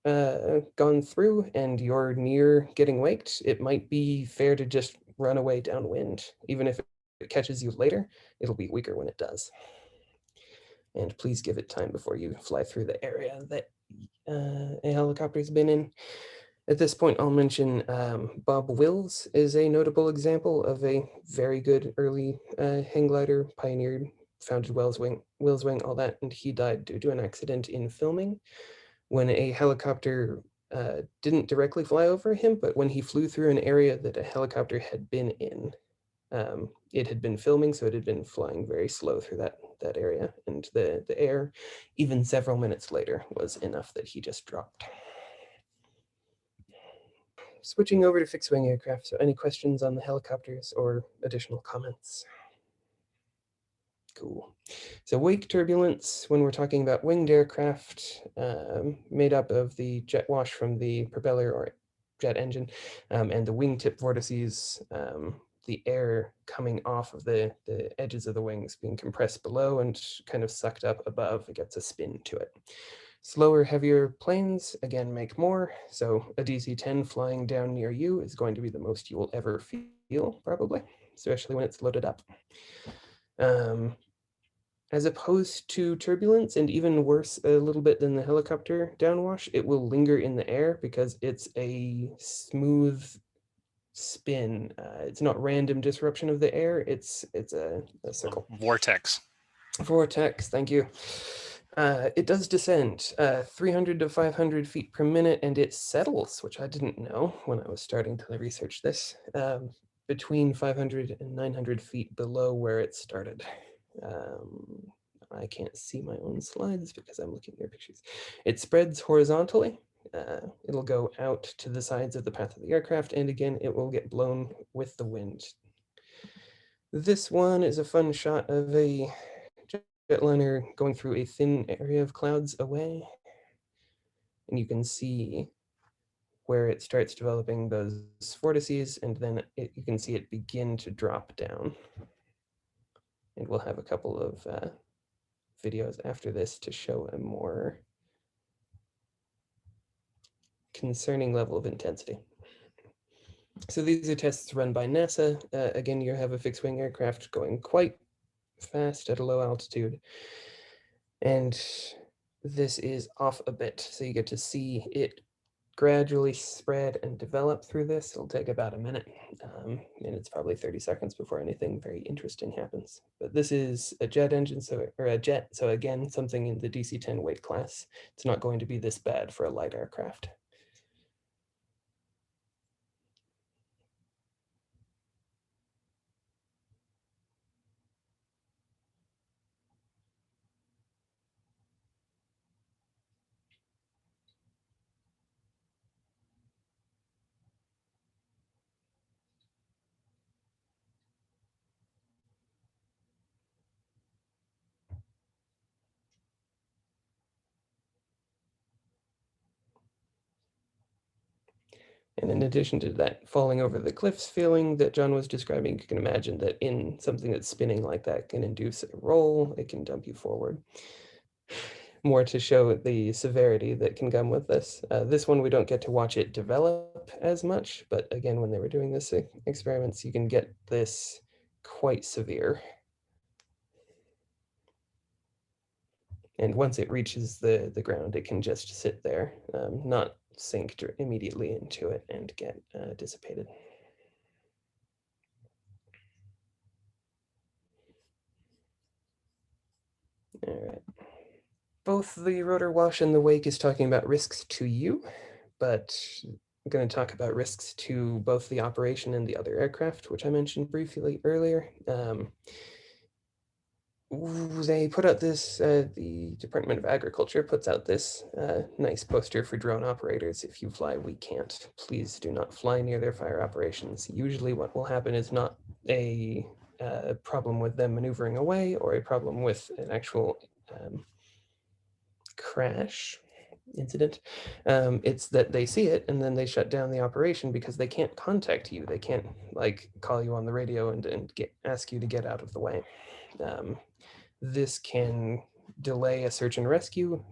gone through and you're near getting waked, it might be fair to just run away downwind. Even if it catches you later, it'll be weaker when it does. And please give it time before you fly through the area that a helicopter's been in. At this point, I'll mention Bob Wills is a notable example of a very good early hang glider, pioneered, founded Wills Wing, all that, and he died due to an accident in filming when a helicopter didn't directly fly over him, but when he flew through an area that a helicopter had been in. It had been filming, so it had been flying very slow through that area, and the air, even several minutes later, was enough that he just dropped. Switching over to fixed wing aircraft, so any questions on the helicopters or additional comments? Cool. So wake turbulence, when we're talking about winged aircraft, made up of the jet wash from the propeller or jet engine and the wingtip vortices, the air coming off of the edges of the wings being compressed below and kind of sucked up above. It gets a spin to it. Slower, heavier planes, again, make more. So a DC-10 flying down near you is going to be the most you will ever feel, probably, especially when it's loaded up. As opposed to turbulence, and even worse a little bit than the helicopter downwash, it will linger in the air because it's a smooth spin. It's not random disruption of the air. It's a circle. Vortex. Vortex, thank you. It does descend 300 to 500 feet per minute, and it settles, which I didn't know when I was starting to research this, between 500 and 900 feet below where it started. I can't see my own slides because I'm looking at your pictures. It spreads horizontally. It'll go out to the sides of the path of the aircraft, and again, it will get blown with the wind. This one is a fun shot of a jetliner going through a thin area of clouds away. And you can see where it starts developing those vortices, and then you can see it begin to drop down. And we'll have a couple of videos after this to show a more concerning level of intensity. So these are tests run by NASA. Again, you have a fixed-wing aircraft going quite fast at a low altitude. And this is off a bit, so you get to see it gradually spread and develop through this. It'll take about a minute, and it's probably 30 seconds before anything very interesting happens. But this is a jet engine, or a jet, so again, something in the DC-10 weight class. It's not going to be this bad for a light aircraft. And in addition to that falling over the cliffs feeling that John was describing, you can imagine that in something that's spinning like that can induce a roll, it can dump you forward. More to show the severity that can come with this. This one, we don't get to watch it develop as much, but again, when they were doing this experiments, you can get this quite severe. And once it reaches the ground, it can just sit there, not sink immediately into it and get dissipated. All right. Both the rotor wash and the wake is talking about risks to you, but I'm going to talk about risks to both the operation and the other aircraft, which I mentioned briefly earlier. They put out this, the Department of Agriculture puts out this nice poster for drone operators. If you fly, we can't. Please do not fly near their fire operations. Usually what will happen is not a problem with them maneuvering away or a problem with an actual crash incident. It's that they see it and then they shut down the operation because they can't contact you. They can't like call you on the radio and ask you to get out of the way. This can delay a search and rescue.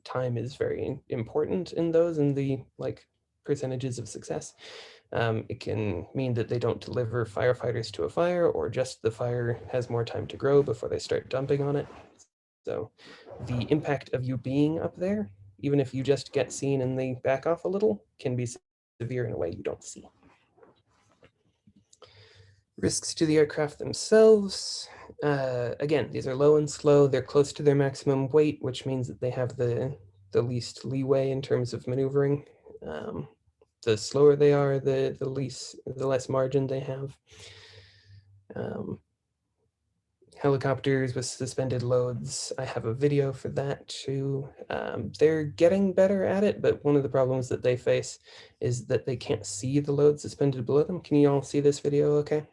Time is very important in those and the like percentages of success. It can mean that they don't deliver firefighters to a fire, or just the fire has more time to grow before they start dumping on it. So the impact of you being up there, even if you just get seen and they back off a little, can be severe in a way you don't see. Risks to the aircraft themselves. Again, these are low and slow. They're close to their maximum weight, which means that they have the least leeway in terms of maneuvering. The slower they are, the less margin they have. Helicopters with suspended loads, I have a video for that too. They're getting better at it, but one of the problems that they face is that they can't see the load suspended below them. Can you all see this video okay?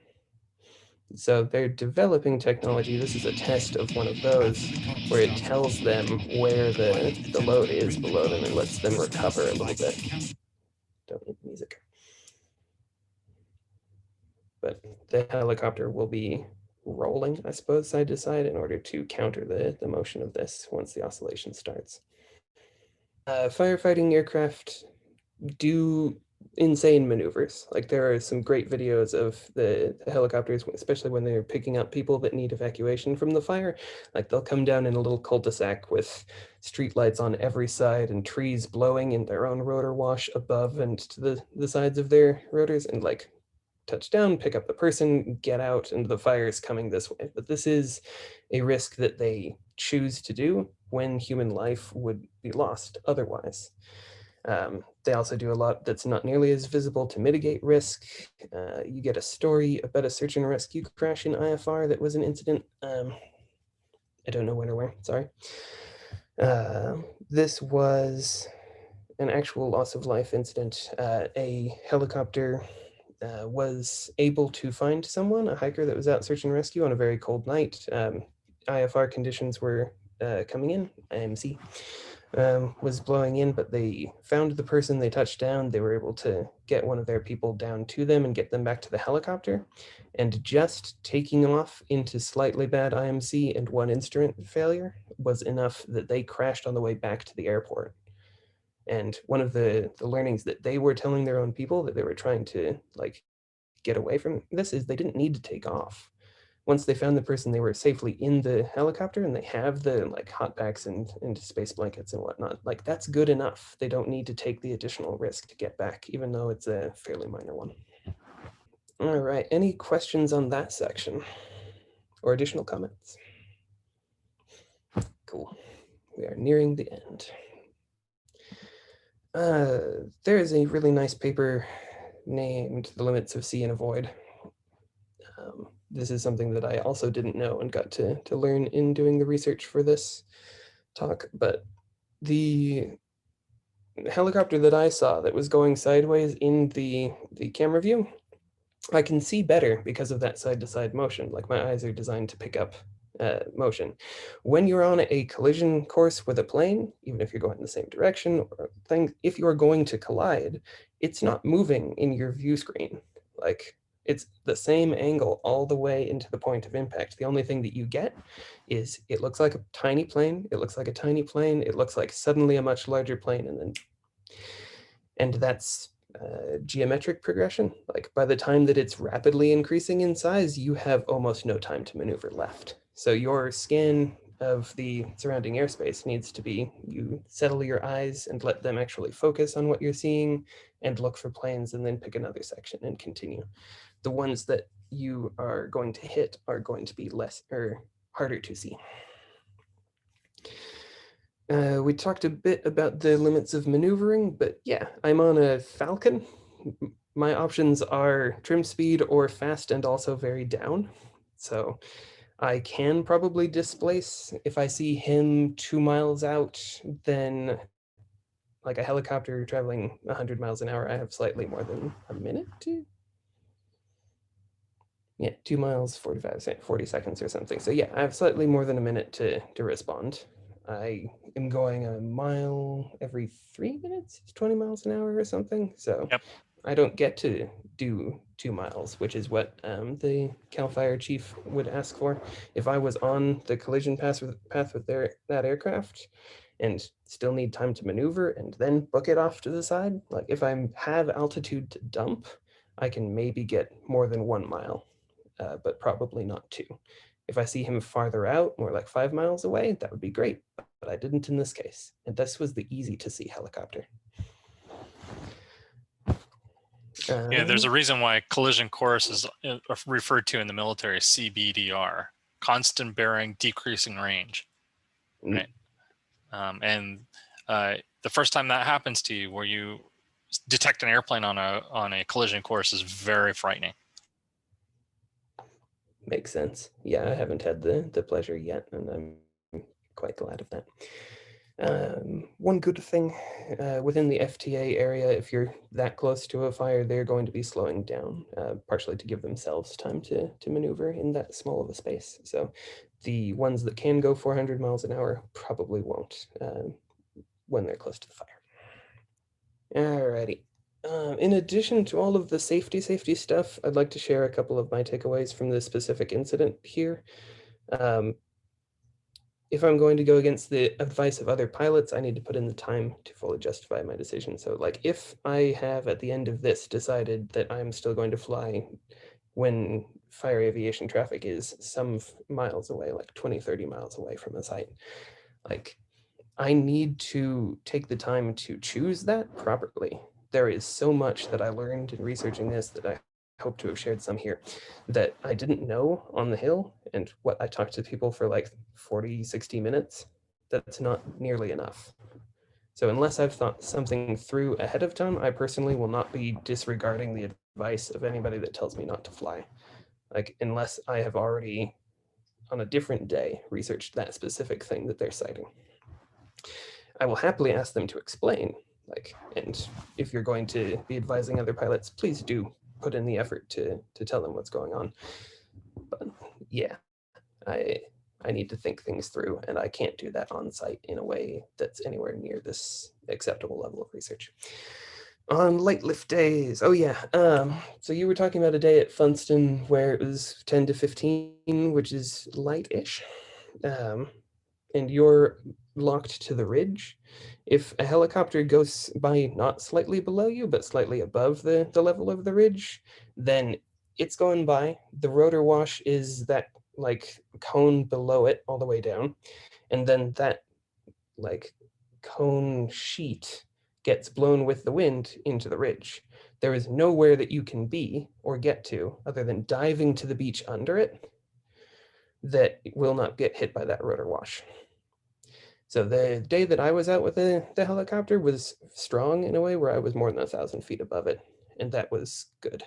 So they're developing technology. This is a test of one of those where it tells them where the load is below them and lets them recover a little bit. Don't need music. But the helicopter will be rolling, I suppose, side to side in order to counter the motion of this once the oscillation starts. Firefighting aircraft do insane maneuvers. Like there are some great videos of the helicopters, especially when they're picking up people that need evacuation from the fire. Like they'll come down in a little cul-de-sac with street lights on every side and trees blowing in their own rotor wash above and to the sides of their rotors, and like touch down, pick up the person, get out, and the fire is coming this way. But this is a risk that they choose to do when human life would be lost otherwise. They also do a lot that's not nearly as visible to mitigate risk. You get a story about a search and rescue crash in IFR that was an incident. I don't know when or where, sorry. This was an actual loss of life incident. A helicopter was able to find someone, a hiker that was out search and rescue on a very cold night. IFR conditions were coming in, IMC. was blowing in, but they found the person, they touched down, they were able to get one of their people down to them and get them back to the helicopter. And just taking off into slightly bad IMC and one instrument failure was enough that they crashed on the way back to the airport. And one of the learnings that they were telling their own people that they were trying to like get away from this is they didn't need to take off. Once they found the person, they were safely in the helicopter and they have the like hot packs and space blankets and whatnot. Like that's good enough. They don't need to take the additional risk to get back, even though it's a fairly minor one. All right, any questions on that section or additional comments? Cool, we are nearing the end. There is a really nice paper named The Limits of See and Avoid. This is something that I also didn't know and got to learn in doing the research for this talk, but the helicopter that I saw that was going sideways in the camera view, I can see better because of that side-to-side motion. Like my eyes are designed to pick up motion. When you're on a collision course with a plane, even if you're going in the same direction or thing, if you're going to collide, it's not moving in your view screen. Like it's the same angle all the way into the point of impact. The only thing that you get is it looks like a tiny plane. It looks like a tiny plane. It looks like suddenly a much larger plane, and that's geometric progression. Like by the time that it's rapidly increasing in size, you have almost no time to maneuver left. So your scan of the surrounding airspace needs to be, you settle your eyes and let them actually focus on what you're seeing and look for planes and then pick another section and continue. The ones that you are going to hit are going to be less or harder to see. We talked a bit about the limits of maneuvering, but yeah, I'm on a Falcon. My options are trim speed or fast and also very down. So I can probably displace if I see him 2 miles out, then like a helicopter traveling 100 miles an hour, I have slightly more than a minute to. Yeah, 2 miles, 40 seconds or something. So yeah, I have slightly more than a minute to respond. I am going a mile every 3 minutes, 20 miles an hour or something. So Yep. I don't get to do 2 miles, which is what the CAL FIRE chief would ask for. If I was on the collision path with that aircraft and still need time to maneuver and then book it off to the side, like if I have altitude to dump, I can maybe get more than 1 mile, but probably not 2. If I see him farther out, more like 5 miles away, that would be great, but I didn't in this case. And this was the easy to see helicopter. Yeah, there's a reason why collision course is referred to in the military as CBDR, constant bearing, decreasing range, right? And the first time that happens to you, where you detect an airplane on a collision course, is very frightening. Makes sense. Yeah, I haven't had the pleasure yet, and I'm quite glad of that. One good thing within the FTA area, if you're that close to a fire, they're going to be slowing down, partially to give themselves time to maneuver in that small of a space. So the ones that can go 400 miles an hour probably won't when they're close to the fire. Alrighty. In addition to all of the safety stuff, I'd like to share a couple of my takeaways from this specific incident here. If I'm going to go against the advice of other pilots, I need to put in the time to fully justify my decision. So like if I have at the end of this decided that I'm still going to fly when fire aviation traffic is some miles away, like 20, 30 miles away from the site, like I need to take the time to choose that properly. There is so much that I learned in researching this that I hope to have shared some here that I didn't know on the Hill, and what I talked to people for like 40, 60 minutes, that's not nearly enough. So unless I've thought something through ahead of time, I personally will not be disregarding the advice of anybody that tells me not to fly. Like unless I have already on a different day researched that specific thing that they're citing. I will happily ask them to explain, like, and if you're going to be advising other pilots, please do put in the effort to tell them what's going on. But yeah, I I need to think things through, and I can't do that on site in a way that's anywhere near this acceptable level of research. On light lift days, oh yeah. So you were talking about a day at Funston where it was 10 to 15, which is light-ish, and you're locked to the ridge. If a helicopter goes by not slightly below you, but slightly above the level of the ridge, then it's going by. The rotor wash is that like cone below it all the way down. And then that like cone sheet gets blown with the wind into the ridge. There is nowhere that you can be or get to other than diving to the beach under it that will not get hit by that rotor wash. So the day that I was out with the helicopter was strong in a way where I was more than 1,000 feet above it, and that was good.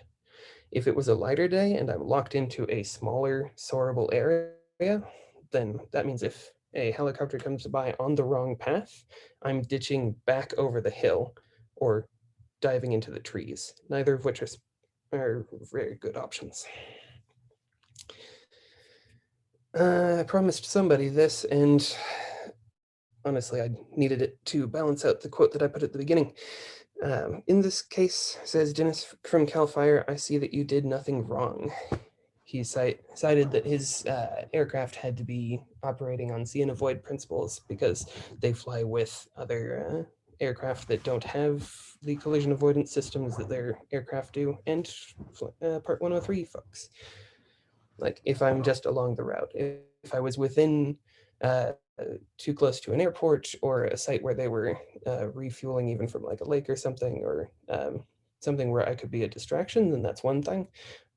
If it was a lighter day and I'm locked into a smaller soarable area, then that means if a helicopter comes by on the wrong path, I'm ditching back over the hill or diving into the trees, neither of which are very good options. I promised somebody this, and honestly, I needed it to balance out the quote that I put at the beginning. In this case, says Dennis from CAL FIRE, I see that you did nothing wrong. He cited that his aircraft had to be operating on see and avoid principles because they fly with other aircraft that don't have the collision avoidance systems that their aircraft do, and Part 103 folks. Like if I'm just along the route, if I was within too close to an airport or a site where they were refueling even from like a lake or something, or something where I could be a distraction, then that's one thing.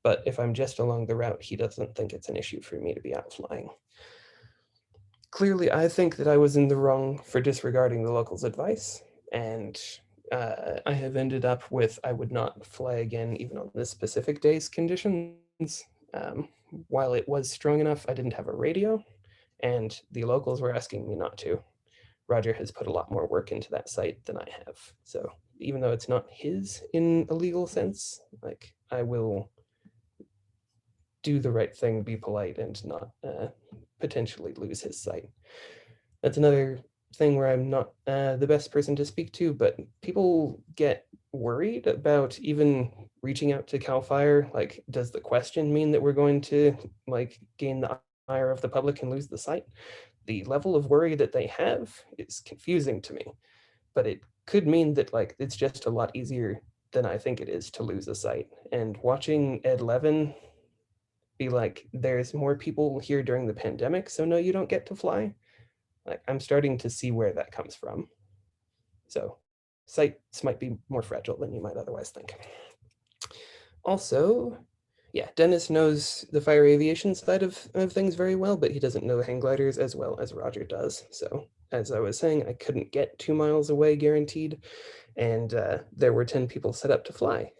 But if I'm just along the route, he doesn't think it's an issue for me to be out flying. Clearly, I think that I was in the wrong for disregarding the locals' advice, and I have ended up with I would not fly again even on this specific day's conditions. While it was strong enough, I didn't have a radio, and the locals were asking me not to. Roger has put a lot more work into that site than I have. So even though it's not his in a legal sense, like I will do the right thing, be polite, and not potentially lose his site. That's another thing where I'm not the best person to speak to, but people get worried about even reaching out to CAL FIRE. Like, does the question mean that we're going to like gain the ire of the public and lose the site? The level of worry that they have is confusing to me, but it could mean that like it's just a lot easier than I think it is to lose a site. And watching Ed Levin be like, there's more people here during the pandemic, so no, you don't get to fly. Like, I'm starting to see where that comes from. So sites might be more fragile than you might otherwise think. Also, yeah, Dennis knows the fire aviation side of things very well, but he doesn't know hang gliders as well as Roger does. So as I was saying, I couldn't get 2 miles away guaranteed, and there were 10 people set up to fly.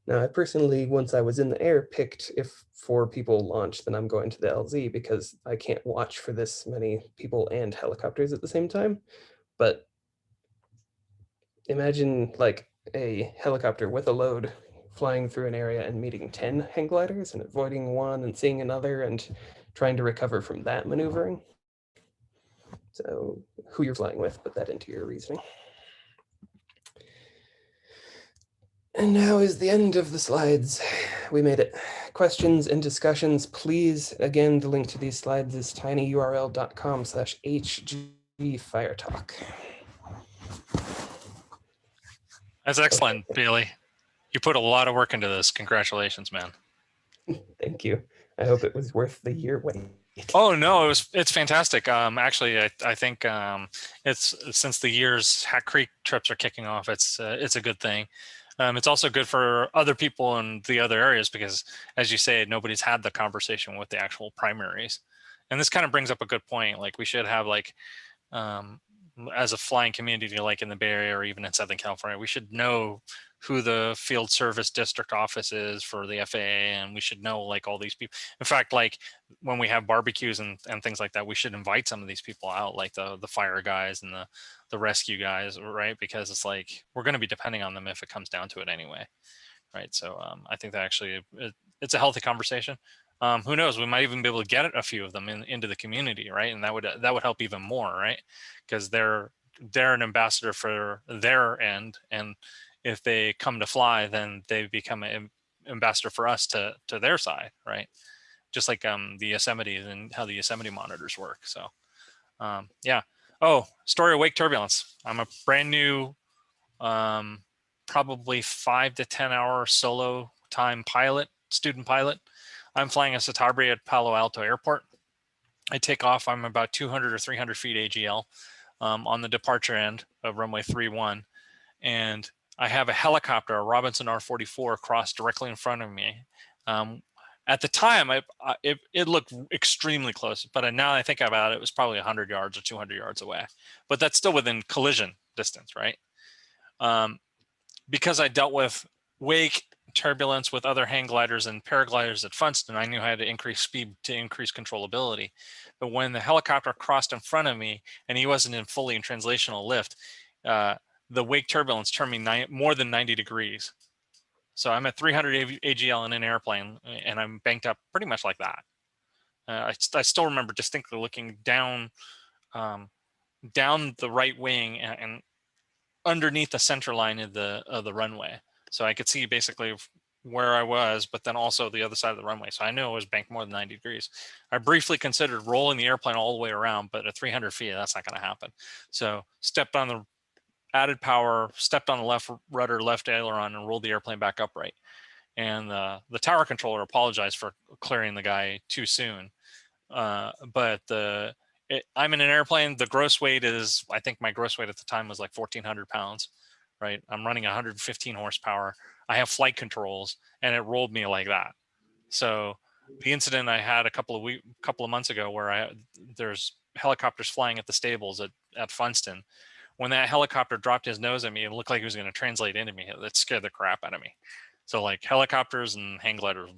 Now, I personally, once I was in the air, picked if 4 people launch, then I'm going to the LZ because I can't watch for this many people and helicopters at the same time. But imagine like a helicopter with a load flying through an area and meeting 10 hang gliders and avoiding one and seeing another and trying to recover from that maneuvering. So who you're flying with, put that into your reasoning. And now is the end of the slides. We made it. Questions and discussions, please. Again, the link to these slides is tinyurl.com/hgfiretalk. That's excellent, Bailey. You put a lot of work into this. Congratulations, man. Thank you. I hope it was worth the year wait. Oh no, it's fantastic. Actually, I think it's since the year's Hat Creek trips are kicking off, it's a good thing. It's also good for other people in the other areas because, as you say, nobody's had the conversation with the actual primaries. And this kind of brings up a good point. Like we should have like, as a flying community, like in the Bay Area or even in Southern California, we should know who the field service district office is for the FAA, and we should know like all these people. In fact, like when we have barbecues and things like that, we should invite some of these people out, like the fire guys and the rescue guys, right? Because it's like we're going to be depending on them if it comes down to it anyway, right? So I think that actually it's a healthy conversation. Who knows? We might even be able to get a few of them into the community, right? And that would help even more, right? Because they're an ambassador for their end, and if they come to fly, then they become an ambassador for us to their side, right? Just like the Yosemite and how the Yosemite monitors work. So yeah. Oh, story of wake turbulence. I'm a brand new, probably 5 to 10 hour solo time student pilot. I'm flying a Citabria at Palo Alto Airport. I take off. I'm about 200 or 300 feet AGL on the departure end of runway 31. And I have a helicopter, a Robinson R-44, cross directly in front of me. At the time, it looked extremely close, but now I think about it, it was probably 100 yards or 200 yards away. But that's still within collision distance, right? Because I dealt with wake turbulence with other hang gliders and paragliders at Funston, I knew I had to increase speed to increase controllability. But when the helicopter crossed in front of me and he wasn't fully in translational lift, the wake turbulence turned me more than 90 degrees. So I'm at 300 AGL in an airplane, and I'm banked up pretty much like that. I still remember distinctly looking down the right wing and underneath the center line of the runway. So I could see basically where I was, but then also the other side of the runway. So I knew it was banked more than 90 degrees. I briefly considered rolling the airplane all the way around, but at 300 feet, that's not going to happen. So stepped on the added power, stepped on the left rudder, left aileron, and rolled the airplane back upright. And the tower controller apologized for clearing the guy too soon. But I'm in an airplane. The gross weight is, I think my gross weight at the time was like 1,400 pounds, right? I'm running 115 horsepower. I have flight controls, and it rolled me like that. So the incident I had a couple of months ago where there's helicopters flying at the stables at Funston. When that helicopter dropped his nose at me, it looked like he was going to translate into me. That scared the crap out of me. So like helicopters and hang gliders,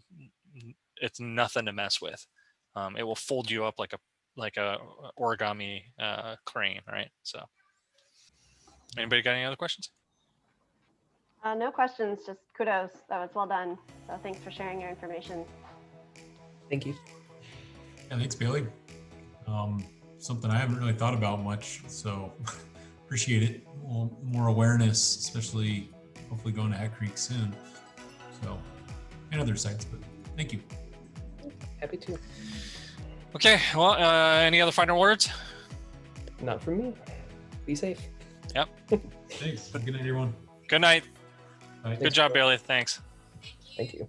it's nothing to mess with. It will fold you up like a origami crane, right? So anybody got any other questions? No questions, just kudos. That was well done. So thanks for sharing your information. Thank you. Yeah, thanks, Bailey. Something I haven't really thought about much, so appreciate it. Well, more awareness, especially hopefully going to Hat Creek soon. So, and other sites, but thank you. Happy to. Okay, well, any other final words? Not from me. Be safe. Yep. Thanks. Good night, everyone. Good night. Bye. Good job, Bailey. Thanks. Thank you.